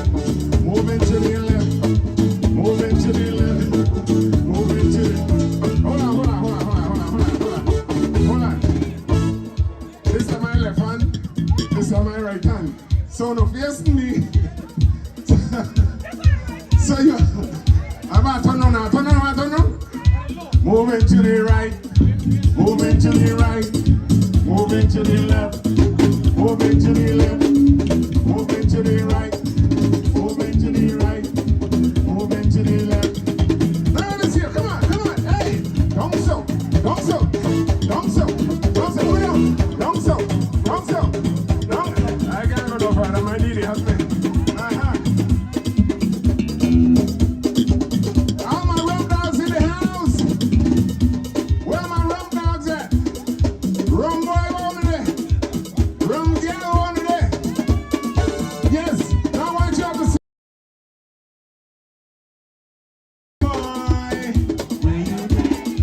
Moving to the left. Moving to the left. Moving to the. Hold on. This is my left hand. This is my right hand. So no facing me. So you. I'm about to turn on. Moving to the right. Moving to the right. Moving to the left. Moving to the left. Moving to the right. Moving to the right. Moving to the left. Now let's hear. Come on. Hey. Don't so. Don't so. Don't so. Don't so. Don't so. Don't so. Don't. I can't go further. My needy husband. All my rum dogs in the house. Where my rum dogs at? Rum boy over there. Rum girl over there. Yes. Now I want you to say, boy.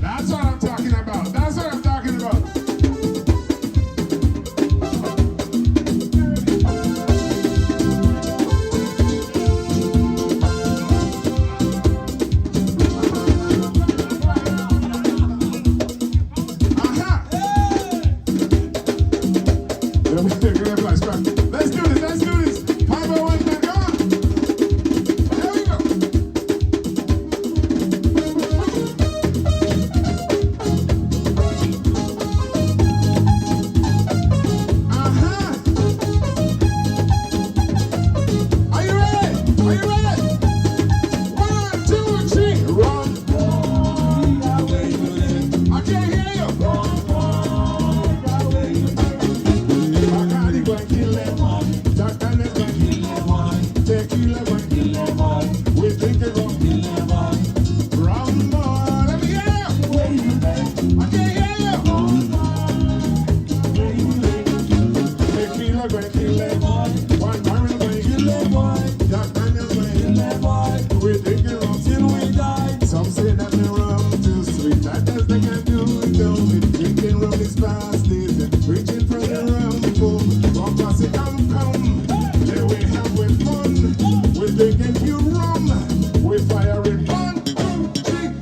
That's what I'm talking about. That's what I'm talking about. Let's do this. 501, man, come on. There we go. Are you ready? 1, 2, 3. Run. I can't hear you. Bacardi going kill them. Jack Daniels going kill them. Tequila going kill them. We drink it rum. Rum boy, let me hear you. I can't hear you. Tequila going kill them. One barrel going kill them. Jack Daniels going kill them. We drink it rum till we die. Some say that the rum too sweet. That does they can do it. Don't be drinking rum is fast. Reaching for the rum. Rum pass it, come. Then we have with fun. We're drinking pure rum. We fire it fun.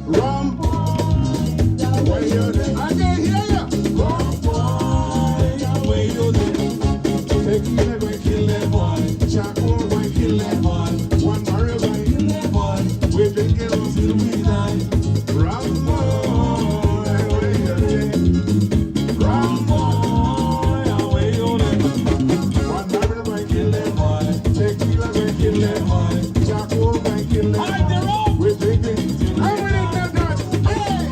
Rum. Where you there? I can't hear you. Rum. Where you there? Tequila going kill them. Charcoal going kill them. One barrel going kill them. We're drinking rum till we die. Rum. Where you there? Rum. Tequila going kill them. Charcoal going kill them. We're drinking. How many of them done? Hey!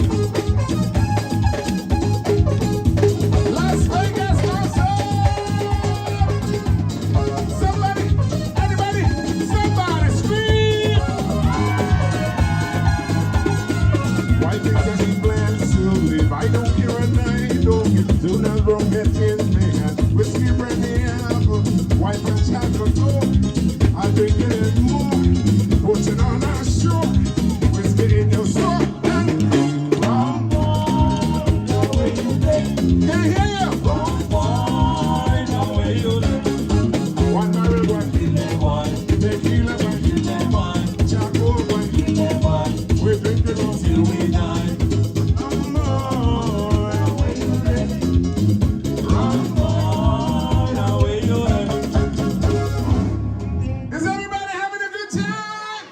Las Vegas, somebody, anybody, somebody scream! Why think that he plans to live? I don't care and I don't give. Do not wrong get in me. Whiskey, brandy, apple, white and chocolate gold. I drink it more, put it on our shore. Whiskey in your store, and rum. Can't hear you. One barrel one, tequila one, charcoal one. We drink it all till we die. Is everybody having a good time?